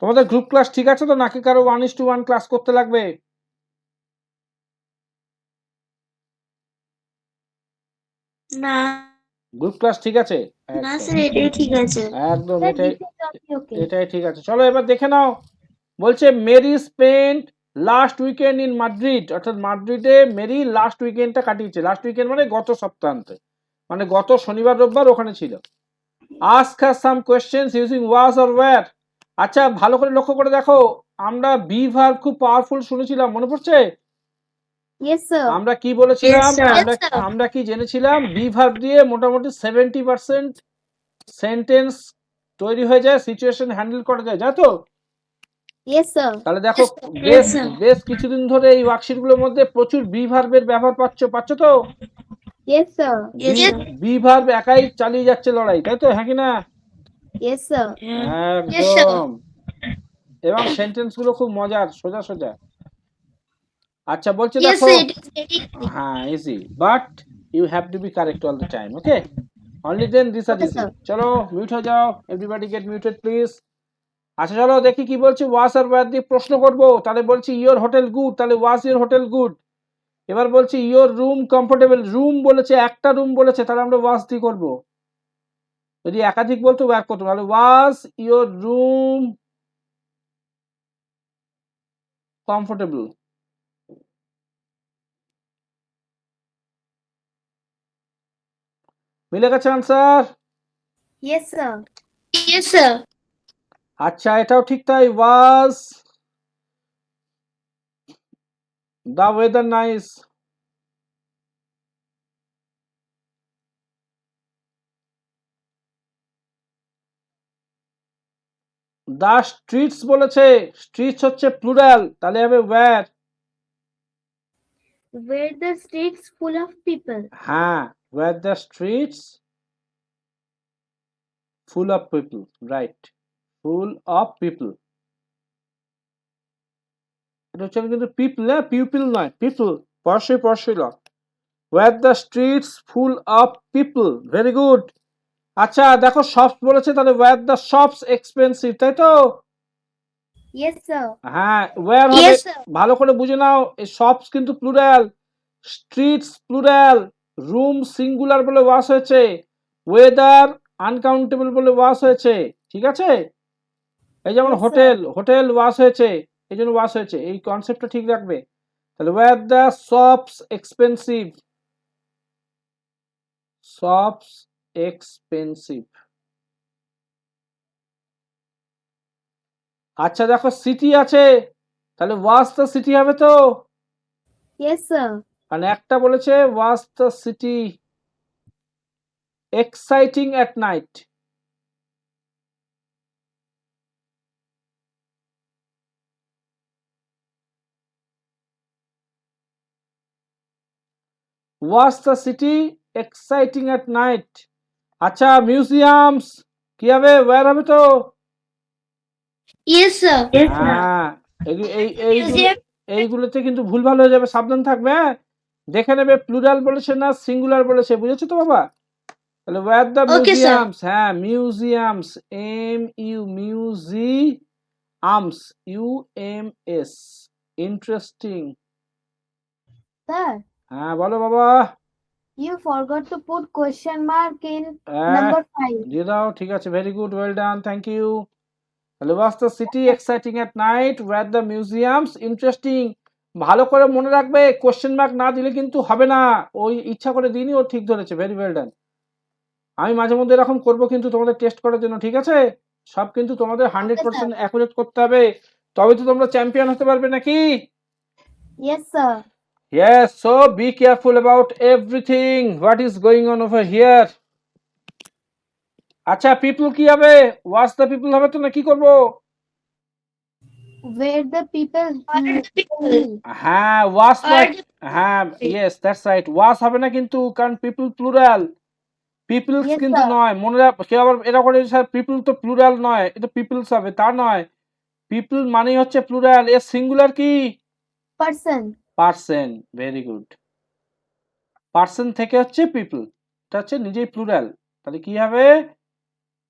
তোমাদের গ্রুপ ক্লাস ঠিক আছে তো, নাকি কারো 1:1 ক্লাস করতে লাগবে? না গ্রুপ ক্লাস ঠিক আছে? না একদম স্যার, এটাই ঠিক আছে। একদম Sir, এটাই this is also okay. এটাই ঠিক আছে। চলো এবার দেখে নাও। বলছে Mary spent last weekend in Madrid, অর্থাৎ মাদ্রিদে মেরি লাস্ট উইকেন্ডটা কাটিয়েছে। লাস্ট উইকেন্ড মানে গত সপ্তাহান্তে, মানে গত শনিবার রোববার ওখানে ছিল। Ask her some questions using was or were. আচ্ছা ভালো করে লক্ষ্য করে দেখো, আমরা বি ভার্ব খুব পাওয়ারফুল শুনেছিলাম, মনে পড়ছে? Yes, sir. আমরা কি বলেছিলাম? Yes, sir. আমরা Yes, sir. আমরা কি জেনেছিলাম? বি ভার্ব দিয়ে মোটামুটি 70% সেন্টেন্স তৈরি হয়ে যায়, সিচুয়েশন হ্যান্ডেল করা যায়, জানো তো? Yes, sir. তাহলে দেখো Yes, বেশ sir. বেশ কিছুদিন ধরে এই ওয়ার্কশিট গুলোর মধ্যে প্রচুর বি ভার্বের ব্যবহার পাচ্ছ তো? Yes, sir. Yes, sir. Be verb একাই চালিয়ে যাচ্ছে লড়াই, তাই তো? হ্যাঁ কি না? Yes, sir. Yes, sir. একদম। এবং সেন্টেন্স গুলো খুব মজার, সোজা সোজা। আচ্ছা বলছে Yes, দেখো, sir, it is very easy. হ্যাঁ easy, but you have to be correct all the time. Okay, only then this are Okay, easy. sir. চলো মিউট হয়ে যাও, এভরিবডি গেট মিউটেড প্লিজ। আচ্ছা চলো দেখি কি বলছে। ওয়াস আর ওয়্যার দিয়ে প্রশ্ন করবো। তাহলে বলছি ইয়োর হোটেল গুড, তাহলে ওয়াজ ইয়োর হোটেল গুড। এবার বলছি ইয়োর রুম কমফোর্টেবল, রুম বলেছে, একটা রুম বলেছে, তাহলে আমরা ওয়াজ দিয়ে করবো। যদি একাধিক বলতো ওয়্যার করতো, তাহলে ওয়াজ ইয়োর রুম কমফোর্টেবল। মিলে গেছে answer? Yes, sir. Yes, sir. আচ্ছা এটাও ঠিক তাই। Was the weather nice, the streets বলেছে, স্ট্রিটস হচ্ছে প্লুরাল, তাহলে হবে were. Were the streets full of people? হ্যাঁ, were the streets full of people, right, full of people. এটা হচ্ছে কিন্তু পিপল, না পিপল নয়, পিপল, পরশই ল। Were the streets full of people, very good. আচ্ছা দেখো শপস বলেছে, তাহলে ওয়্যার দ্য শপস এক্সপেন্সিভ, তাই তো? Yes, sir. হ্যাঁ ওয়্যার হবে, Yes, sir. ভালো করে বুঝে নাও, এই শপস কিন্তু plural, streets plural, room singular বলে ওয়াস হয়েছে, ওয়েদার আনকাউন্টেবল বলে ওয়াস হয়েছে, ঠিক আছে? এই যেমন Yes, sir. হোটেল, হোটেল ওয়াস হয়েছে, এই জন্য ওয়াস হয়েছে, এই কনসেপ্টটা ঠিক রাখবে। তাহলে wire the shops expensive, shops expensive. আচ্ছা দেখো সিটি আছে, তাহলে ওয়াস দ্য সিটি হবে তো? Yes, sir. মানে একটা বলেছে was the city exciting at night, was the city exciting at night? আচ্ছা মিউজিয়ামস কি হবে ওয়্যার হবে তো Yes, sir. হ্যাঁ এইগুলো Museum. এইগুলোতে কিন্তু ভুলভাল হয়ে যাবে, সাবধান থাকবে। হ্যাঁ দেখে নেবে প্লুরাল বলেছে না সিঙ্গুলার বলেছে, বুঝেছো তো বাবা? তাহলে wire the Okay, sir. Museums, হ্যাঁ museums museums UMS interesting. Sir, হ্যাঁ বলো বাবা। you forgot to put question mark in হ্যাঁ number 5. দিয়ে দাও, ঠিক আছে, very good, well done, thank you. তাহলে was the city exciting at night, were the museums interesting. ভালো করে মনে রাখবে, কোশ্চেন মার্ক না দিলে কিন্তু হবে না। ওই ইচ্ছা করে দিনই ও ঠিক ধরেছে, ভেরি ওয়েল ডান। আমি মাঝে মধ্যে এরকম করবো কিন্তু তোমাদের টেস্ট করার জন্য, ঠিক আছে? সব কিন্তু তোমাদের 100% অ্যাকুরেট করতে হবে, তবে তো তোমরা চ্যাম্পিয়ন হতে পারবে নাকি? Yes, sir. Yes, so be careful about everything what is going on over here. আচ্ছা পিপল কি হবে? ওয়াজ দ্য পিপল হবে তো না কি করব? Where the people হ্যাঁ ওয়াজ হ্যাঁ ইয়েস দ্যাটস রাইট, ওয়াজ হবে না কিন্তু, কারণ পিপল প্লুরাল, পিপলস Yes, কিন্তু sir. নয়, মনে রাখ। কেউ আবার এটা করে স্যার পিপল তো প্লুরাল নয়, এটা পিপলস হবে, তা নয়। পিপল মানেই হচ্ছে প্লুরাল, এর সিঙ্গুলার কি? person. Person, very good. Person থেকে হচ্ছে পিপল, এটা হচ্ছে নিজেই প্লুরাল, তাহলে কি হবে?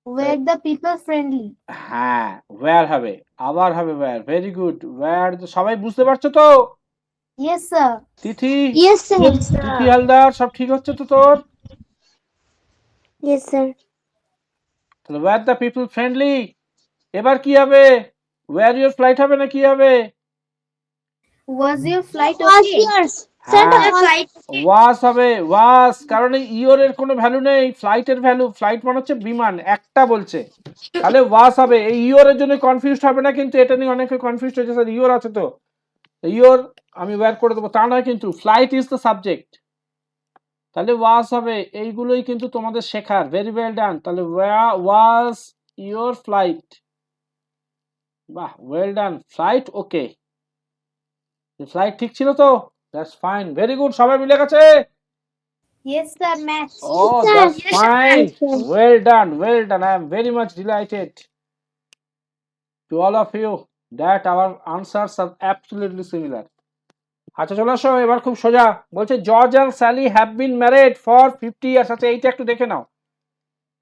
Where the people friendly. হ্যাঁ ওয়্যার হবে, আবার হবে ওয়্যার, ভেরি গুড ওয়্যার। সবাই বুঝতে পারছো তো? Yes, sir. তিথি, Yes, sir. তিথি হালদার সব ঠিক হচ্ছে তো তোর? Yes, sir. তাহলে ওয়্যার দ্য পিপল ফ্রেন্ডলি। এবার কি হবে? ওয়্যার ইউর ফ্লাইট হবে না কি হবে? Was your flight Was okay? yours? হ্যাঁ Sir, was Flight. ওয়াস হবে, ওয়াস, কারণ এই ইয়রের কোনো ভ্যালু নেই, ফ্লাইটের ভ্যালু, ফ্লাইট মানে হচ্ছে বিমান, একটা বলছে, তাহলে ওয়াস হবে। এই ইয়রের জন্য কনফিউজ হবে না কিন্তু, এটা নিয়ে অনেকে কনফিউজ হয়েছে, স্যার ইয়র আছে তো ইয়র আমি ওয়্যার করে দেবো, তা নয় কিন্তু, ফ্লাইট ইজ দ্য সাবজেক্ট, তাহলে ওয়াস হবে। এইগুলোই কিন্তু তোমাদের শেখার, ভেরি ওয়েল ডান। তাহলে ওয়াস ইয়োর ফ্লাইট, বাহ ওয়েল ডান, ফ্লাইট ওকে, ফ্লাইট ঠিক ছিল তো? দ্যাটস ফাইন, ভেরি গুড, সবাই মিলে গেছে। Yes, sir. Match. Oh, sir. that's Yes, fine. sir. Well done, well done. I am very much delighted to all of you that our answers are absolutely similar. আচ্ছা চলে আসো, এবার খুব সোজা বলছে George and Sally have been married for 50 years. আচ্ছা এইটা একটু দেখে নাও,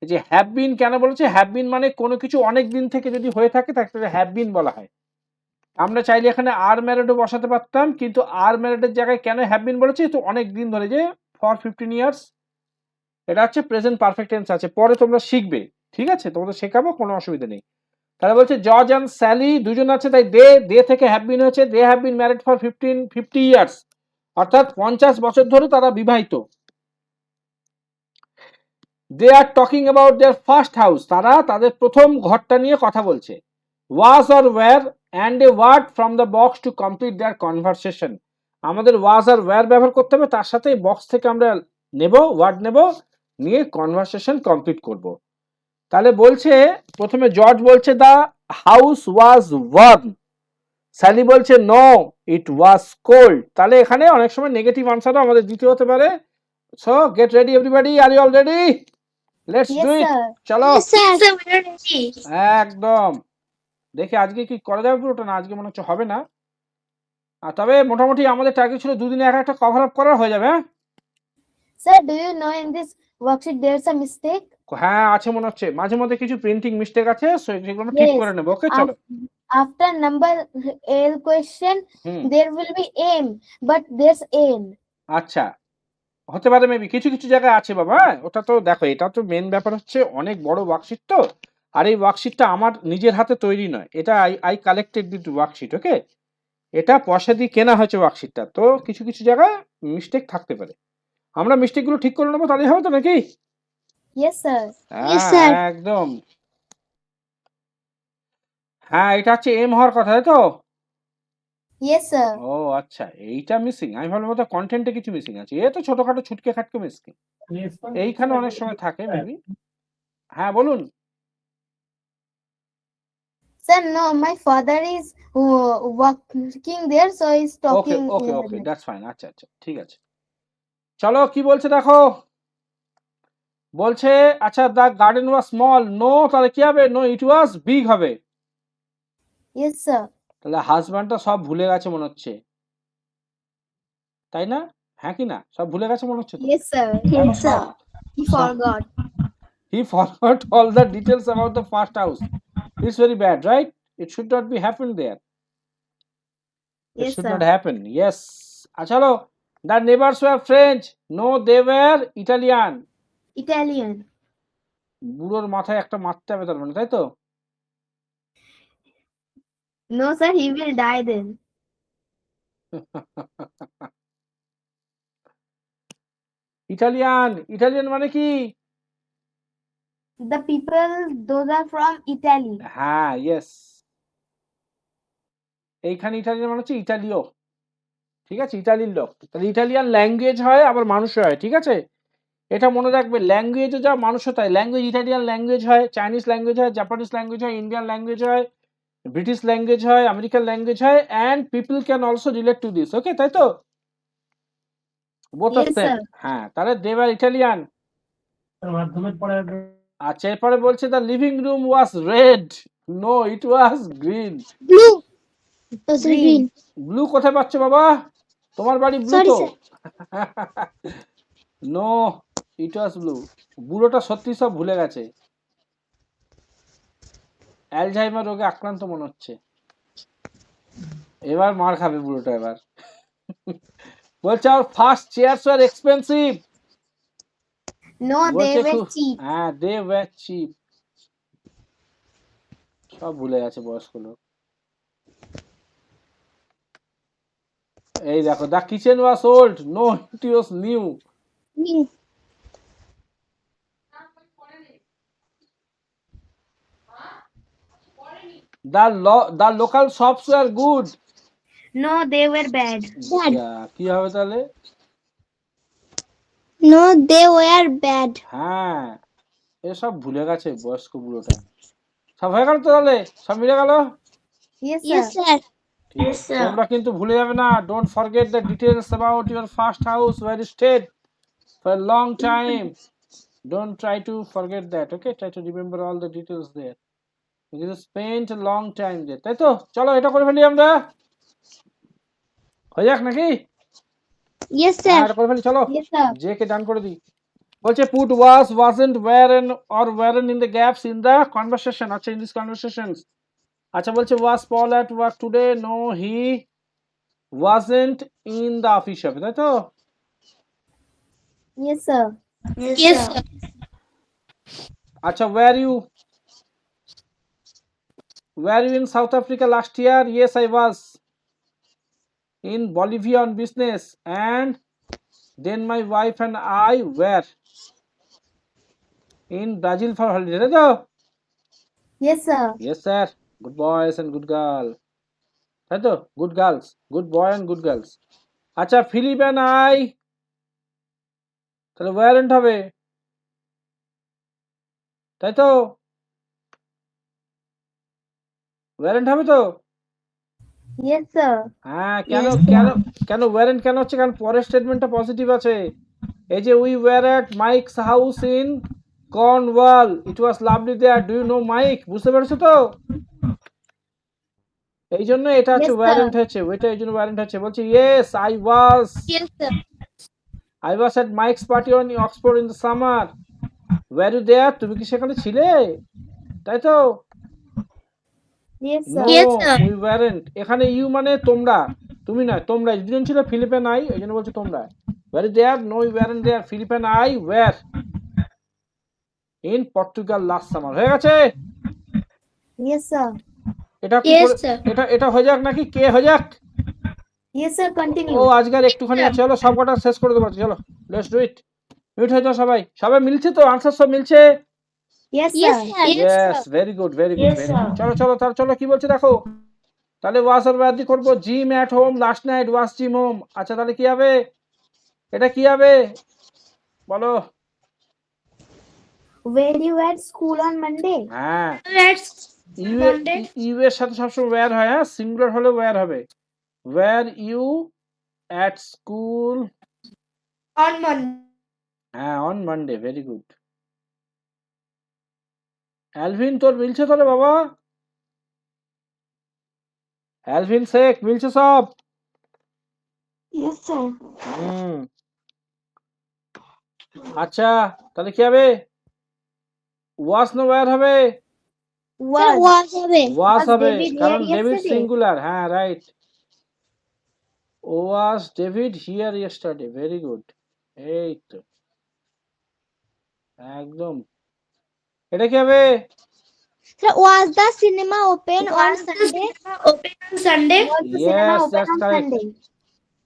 এই যে হ্যাভ বিন কেন বলেছে? হ্যাভ বিন মানে কোনো কিছু অনেক দিন থেকে যদি হয়ে থাকে তাকে হ্যাভ বিন বলা হয়। আমরা চাইলে এখানে আর ম্যারেডও বসাতে পারতাম, কিন্তু আর ম্যারেডের জায়গায় কেন হ্যাভ বিন বলেছি? তো অনেক দিন ধরে, যে ফর 15 ইয়ার্স, এটা হচ্ছে প্রেজেন্ট পারফেক্ট টেন্স আছে, পরে তোমরা শিখবে, ঠিক আছে? তোমাদের শেখাবো, কোনো অসুবিধা নেই। তাহলে বলছে জর্জ অ্যান্ড স্যালি দুজন আছে, তাই দে থেকে হ্যাভ বিন হয়েছে, they have been married for 50 years, অর্থাৎ 50 বছর ধরে তারা বিবাহিত। They are talking about their first house, তারা তাদের প্রথম ঘরটা নিয়ে কথা বলছে। Was R were and a word from the box to complete their conversation. আমাদের ওয়াজ আর ওয়্যার ব্যবহার করতে হবে, তার সাথে বক্স থেকে আমরা নেব, ওয়ার্ড নেব, নিয়ে কনভারসেশন কমপ্লিট করব। তাহলে বলছে প্রথমে জর্জ বলছে the house was warm, Sally বলছে নো ইট ওয়াজ কোল্ড। তাহলে এখানে অনেক সময় নেগেটিভ আনসারও আমাদের দিতে হতে পারে। So get ready everybody, are you all ready? Let's Yes, do it, sir. চলো। Yes, sir. Yes, sir. We are ready. একদম, দেখে আজকে কি করা যাবে পুরোটা, না আজকে মনে হচ্ছে হবে না, আর তবে মোটামুটি আমাদের টার্গেট ছিল দুদিনে একটা কভার আপ করা হয়ে যাবে। হ্যাঁ Sir, do you know in this worksheet there's a mistake? হ্যাঁ আছে মনে হচ্ছে, মাঝে মধ্যে কিছু প্রিন্টিং মিস্টেক আছে, সেগুলো আমরা ঠিক Yes. করে নেবো। ওকে চলো। After number L question, hmm there will be M, but there's N. আচ্ছা হতে পারে মেবি, কিছু কিছু জায়গায় আছে বাবা। হ্যাঁ ওটা তো দেখো, এটা তো মেন ব্যাপার হচ্ছে অনেক বড় ওয়ার্কশিট তো, আর এই ওয়ার্কশিটটা আমার নিজের হাতে তৈরি নয়, এটা আই কালেক্টেড দিস ওয়ার্কশিট, ওকে? এটা পয়সা দিয়ে কেনা হয়েছে ওয়ার্কশিটটা, তো কিছু কিছু জায়গায় মিস্টেক থাকতে পারে, আমরা মিস্টেকগুলো ঠিক করে নেবো, তাহলেই হবে তো নাকি? Yes, sir. Yes, sir. একদম। হ্যাঁ এটা হচ্ছে এম হওয়ার কথা, তাই তো? Yes, sir. ও আচ্ছা, এইটা মিসিং, আমি ভাবলাম বোধহয় কন্টেন্টে কিছু মিসিং আছে, এ তো ছোটখাটো ছুটকে খাটকে মিসিং, এইখানে অনেক সময় থাকে মেবি। হ্যাঁ বলুন। Sir, no, my father is working there, so he's okay talking. Okay okay that's fine, আচ্ছা আচ্ছা ঠিক আছে, চলো কি বলছে দেখো, বলছে আচ্ছা the garden was small, no তাহলে কি হবে, নো ইট ওয়াজ বিগ হবে। Yes, sir. তাহলে হাজব্যান্ডটা সব ভুলে গেছে মনে হচ্ছে, তাই না? হ্যাঁ কি না, সব ভুলে গেছে মনে হচ্ছে তো। Yes, sir. দেখো Yes, sir. সব He forgot. he forgot all the details about the first house. It's very bad, right? It should not be happened there. It Yes, should sir. not happen. Yes. চলো, the neighbors were French. No, they were Italian. Italian. বুড়োর মাথায় একটা মারতে হবে তার মানে, তাই তো? No, sir. He will die then. Italian মানে কি? The people, those are from Italy. হ্যাঁ, ইয়েস। এইখানে ইটালিয়ান মানে হচ্ছে ইটালীয়, ঠিক আছে, ইটালির লোক। তাহলে ইটালিয়ান ল্যাঙ্গুয়েজ হয় আবার মানুষ হয়, ঠিক আছে, এটা মনে রাখবে। ল্যাঙ্গুয়েজও যা মানুষও তাই। ল্যাঙ্গুয়েজ ইটালিয়ান ল্যাঙ্গুয়েজ হয়, চাইনিজ ল্যাঙ্গুয়েজ হয়, জাপানিজ ল্যাঙ্গুয়েজ হয়, ইন্ডিয়ান ল্যাঙ্গুয়েজ হয়, ব্রিটিশ ল্যাঙ্গুয়েজ হয়, আমেরিকান ল্যাঙ্গুয়েজ হয়, and people can also relate to this. Okay, তাই তো? Both of Yes, them. sir. হ্যাঁ, তাহলে দে ওয়ার ইটালিয়ান। আচ্ছা, এরপরে বলছে the living room was red, no it was green. Blue. Oh, sorry, Green. green. Blue কোথায় পাচ্ছ বাবা? তোমার বাড়ি ব্লু Sorry, তো? sir. No, it was blue. বুড়োটা সত্যি সব ভুলে গেছে, অ্যালঝাইমার রোগে আক্রান্ত মনে হচ্ছে। এবার মার খাবে বুড়োটা এবার। বলছে আর first chairs were expensive. No, they বলছে were cheap. হ্যাঁ, দে ওয়ার চিপ। সব ভুলে গেছে বয়স্ক লোক। এই দেখো, the kitchen was old, no it was new. Green. The local shops were good. No, they were bad. Bad. কি হবে তাহলে? No, they were bad. হ্যাঁ, এসব ভুলে গেছে বয়স্ক বুড়োটা। সব হয়ে গেল তো, তাহলে সব মিলে গেল। Yes, Yes, sir. sir. ঠিক আছে, তোমরা কিন্তু ভুলে যাবে না। Don't forget the details about your first house where you stayed for a long time. Don't try to forget that, okay? Try to remember all the details there. You just spent a long time there. তাই তো? চলো এটা করে ফেলি আমরা। হয়ে যাক নাকি? Yes, হ্যাঁ, sir. এটা করে ফেলি, চলো। Yes, sir. যে কে ডান করে দিই। বলছে put was, wasn't, weren't or weren't in the gaps in the conversation. আচ্ছা, in these conversations. আচ্ছা, বলছে was Paul at work today? No, he wasn't in the office shop. তাই তো? Yes, sir. Yes, sir. আচ্ছা, were you in South Africa last year? Yes, I was in Bolivia on business, and then my wife and I were in Brazil for holiday. তাই তো? Yes, sir. Yes, sir. Good boys and good girl. তাই তো? Good girls. Good boy and good girls. আচ্ছা, Philip and I, তাহলে weren't হবে, তাই তো? weren't হবে তো? Yes, sir. হ্যাঁ, কেন Yes, কেন কেন weren't কেন হচ্ছে? কারণ পরের স্টেটমেন্টটা পজিটিভ আছে। এই যে we were at Mike's house in Cornwall. It was lovely there. Do you know Mike? বুঝতে পেরেছো তো? এই জন্য এটা হচ্ছে Yes, sir. ওয়ারেন্ট হচ্ছে, ওইটা এই জন্য ওয়ারেন্ট হচ্ছে। বলছি yes, Yes, sir. I was at Mike's party on Oxford in the summer. Were you there? তুমি কি সেখানে ছিলে? তাই তো? Yes, No, sir. Yes, sir. we weren't. এখানে ইউ মানে তোমরা, তুমি নয়, তোমরা। দুজন ছিল, ফিলিপ এন্ড আই, এই জন্য বলছে তোমরা। Were you there? No, we weren't there. Philip and I were in Portugal last summer. হয়ে গেছে? Yes, sir. এটা কি Yes, করে- sir. এটা হয়ে যাক নাকি কে হয়ে যাক? Yes, sir. ও Continue. আজকের একটুখানি আছে, চলো সব কটা শেষ করে দেবো। চলো, লেটস ডু ইট। মিউট হয়ে যাও সবাই। সবাই মিলছে তো? আনসার সব মিলছে? Yes, Yes, sir. sir. Yes, very good, very good, very good. চলো চলো, তাহলে চলো কি বলছে দেখো। তাহলে ওয়াজ আর ওয়ার দি করবো। Gym at home last night, was gym home. আচ্ছা, তাহলে কি হবে? এটা কি হবে বলো? Were you at school on Monday? হ্যাঁ, Let's ইউ এর সাথে সবসময় ওয়্যার হয়। হ্যাঁ, সিঙ্গুলার হলে ওয়্যার হবে। Were you at school On Monday. হ্যাঁ on Monday, very good. Alvin তোর মিলছে তো রে বাবা? অ্যালভিন শেখ মিলছে সব? Yes, sir. হুম। আচ্ছা তাহলে কি হবে? ওয়াস না ওয়্যার হবে? Sir, was হবে। ওয়াস হবে, David কারণ here ডেভিড yesterday? সিঙ্গুলার। হ্যাঁ right, was David here yesterday, very good. এই তো একদম। এটা কি হবে? Sir, was the cinema open on Sunday? Open on Sunday. Was the cinema Yes, open that's on correct. Sunday?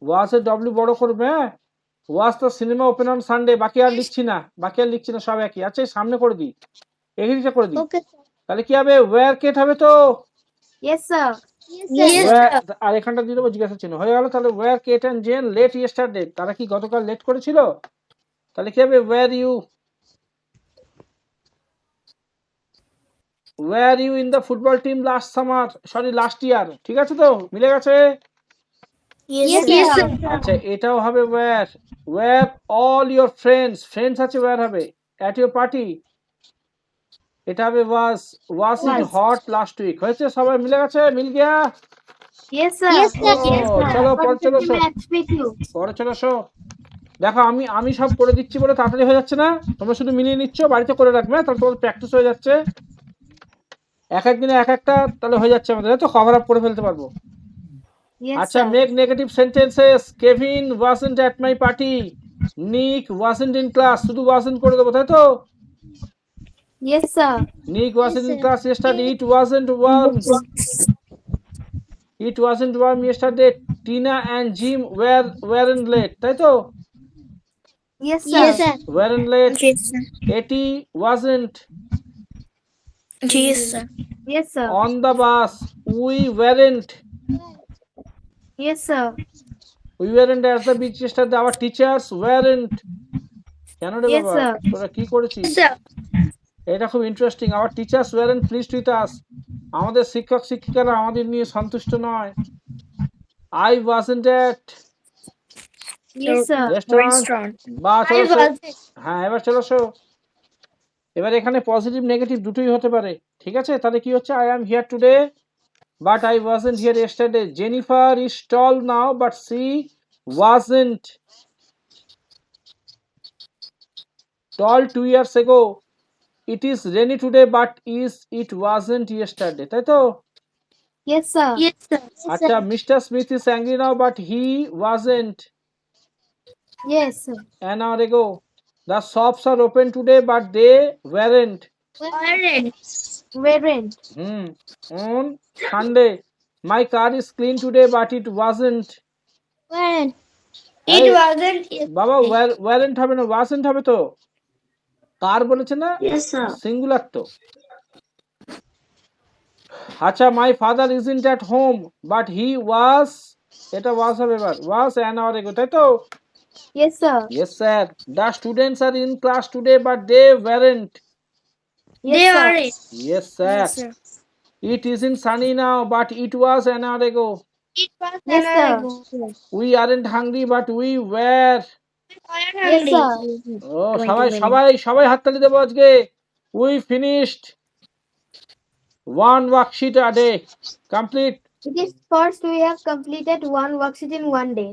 ওয়াসের ডব্লিউ বড় করবে, হ্যাঁ। Was the cinema open on Sunday, বাকি আর লিখছি না, সব একই। আচ্ছা এই সামনে করে দিই, এখানে করে দিই। Okay, sir. তাহলে কি হবে? ওয়্যার কেট হবে তো? Yes, sir. Yes, Where- আর এখানটা দিয়ে দেবো জিজ্ঞাসা চিহ্ন, হয়ে গেল। তাহলে were Kate and Jane late yesterday, তারা কি গতকাল লেট করেছিল? তাহলে কি হবে? Were you in the football team last summer, sorry last year. ঠিক আছে তো, মিলে গেছে? Yes, sir. আচ্ছা এটাও হবে ওয়্যার অল ইউর ফ্রেন্ডস আছে, ওয়্যার হবে অ্যাট ইউর পার্টি, এটা হবে ওয়াজ ইট হট লাস্ট উইক। হয়েছে? সবাই মিলে গেছে? মিল গিয়া? Yes, sir. Yes, sir. ও, চলো পরে চলো শো, Speak you. পরে চলো শো। দেখো আমি সব করে দিচ্ছি বলে তাড়াতাড়ি হয়ে যাচ্ছে না, তোমরা শুধু মিলিয়ে নিচ্ছ, বাড়িতে করে রাখবে, তাহলে তোমার প্র্যাকটিস হয়ে যাচ্ছে। এক একদিনে এক একটা তাহলে হয়ে যাচ্ছে আমাদের, তো কভার আপ করে ফেলতে পারবো। Yes, আচ্ছা sir. Make negative sentences. Kevin wasn't at my party, Nick wasn't in class, শুধু ওয়াজন্ট করে দেবো, তাই তো? Yes, sir. Nick wasn't in sir. Class yesterday, it wasn't warm yesterday, Tina and Jim weren't late, তাই তো? Yes, sir. Yes, sir. Weren't late. Yes, sir. এটি wasn't Yes, sir. Yes, sir. On the bus, we weren't Yes, sir. At the beach yesterday, our teachers weren't. কেন রে Yes, বাবা, sir. তোরা কি করেছিস? Sir. এটা খুব interesting. Hour teachers warrant pleased with us, আমাদের শিক্ষক শিক্ষিকারা আমাদের নিয়ে সন্তুষ্ট নয়। I wasn't at Yes, sir. Restaurant, বা চলো শো। হ্যাঁ এবার চলো শো। এবার এখানে পজিটিভ নেগেটিভ দুটোই হতে পারে, ঠিক আছে? তাহলে কি হচ্ছে? I am here today but I wasn't here yesterday, Jennifer is tall now but she wasn't tall 2 years ago, it is rainy today but it wasn't yesterday, তাই তো? Yes, sir. Yes, sir. আচ্ছা Mister Smith is angry now but he wasn't Yes, sir. an hour ago. The shops are open today but they weren't Weren't. on Sunday. My car is clean today but it wasn't. When? It wasn't. বাবা weren't হবে না, wasn't হবে তো। কার বলেছে না, Yes, sir. Singular তো। আচ্ছা my father isn't at home but he was, এটা was হবে এবার, was an hour ago, তাই তো? Yes, sir. Yes sir. The students are in class today but they weren't. Yes, sir. Yes sir. It isn't sunny now but it was an hour ago. It was Yes, sir. We aren't hungry but we were. Yes, sir. Oh, সবাই হাততালি দেবো আজকে। We finished one worksheet a day. Complete. It is first we have completed one worksheet in one day.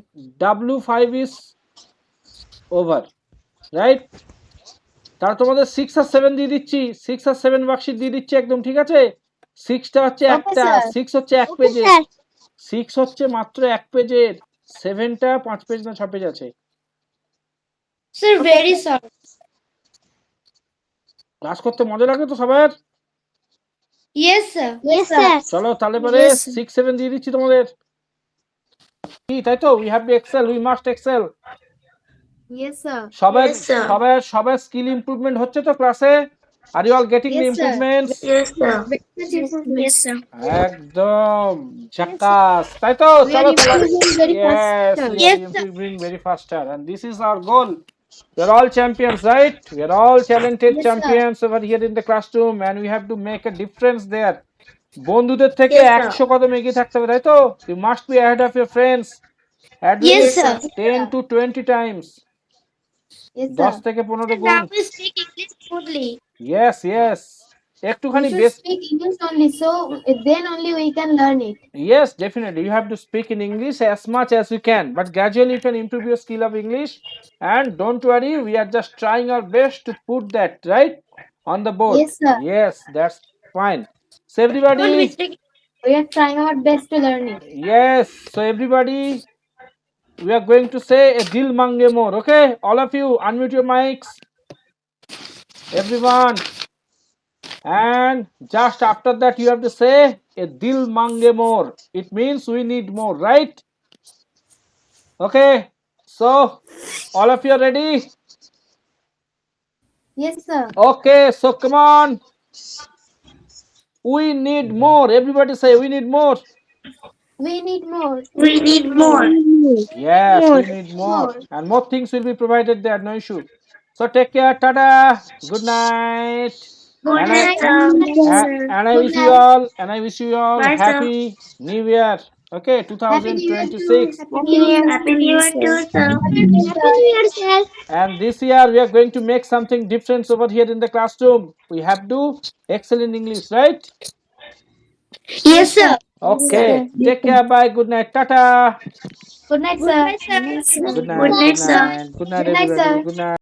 W5 is over. Right? তার তোমাদের 6 আর 7 দিয়ে দিচ্ছি, 6 আর 7 worksheet দিয়ে দিচ্ছি একদম, ঠিক আছে? 6টা হচ্ছে Okay, একটা, sir. 6 হচ্ছে এক পেজের, 6 হচ্ছে মাত্র এক পেজের, 7টা 5 পেজ না 6 পেজ আছে। Sir, very sorry. ক্লাস করতে মজা লাগে তো সবার? Yes, sir. Yes, sir. চলো তাহলে পরে Yes, sir. 6 7 দিয়ে দিচ্ছি তোমাদের, কি তাই তো? We have to excel, we must excel. Yes, sir. সবার স্কিল ইমপ্রুভমেন্ট হচ্ছে তো ক্লাসে? Are you all getting the Yes, sir. Improvements? Yes, sir. Yes, sir. একদম ঝাক্কাস, তাই তো? We চলো are improving very yes, faster. we Yes, are sir. improving very faster and this is our goal. We are all champions, right? We are all talented Yes, sir. champions over here in the classroom and we have to make a difference there. বন্ধুদের থেকে Yes, sir. 100 কদম এগিয়ে থাকতে হবে, তাই তো? You must be ahead of your friends at Yes, least sir. 10 to 20 times. Yes, 10 sir. থেকে 15 Now গুণ। we speak English fluently. Yes, yes. We একটুখানি should base speak English only, so then only we can learn it. Yes, definitely. You have to speak in English as much as you can, but gradually you can improve your skill of English. And don't worry, we are just trying our best to put that right on the board. Yes, sir. Yes, that's fine. So Don't everybody, mistake. We are trying our best to learn it. yes. So everybody, we are going to say a dil mange more. Okay, all of you, unmute your mics. Everyone. And just after that, you have to say a dil mange more. It means we need more, right? Okay, so all of you are ready? Yes, sir. Okay, so come on. We need more. Everybody say we need more. We need more. We need more. Yes, More. we need more. And more things will be provided there, no issue. So take care. Tada. Good night. Good And night, I sir. and I Good wish you night. all Bye, sir. happy New Year. Okay, Happy New Year too. 2026. Happy New Year. Happy New Year too, sir. Happy New Year, Happy New Year, sir. And this year we are going to make something different over here in the classroom. We have to excel in English, right? Yes, sir. Okay. Take care. Bye. Good night. Tata. Good night, Good sir. night, sir. Good Good night. night, Good sir. night. Good night, Good night, everybody. sir. Good night.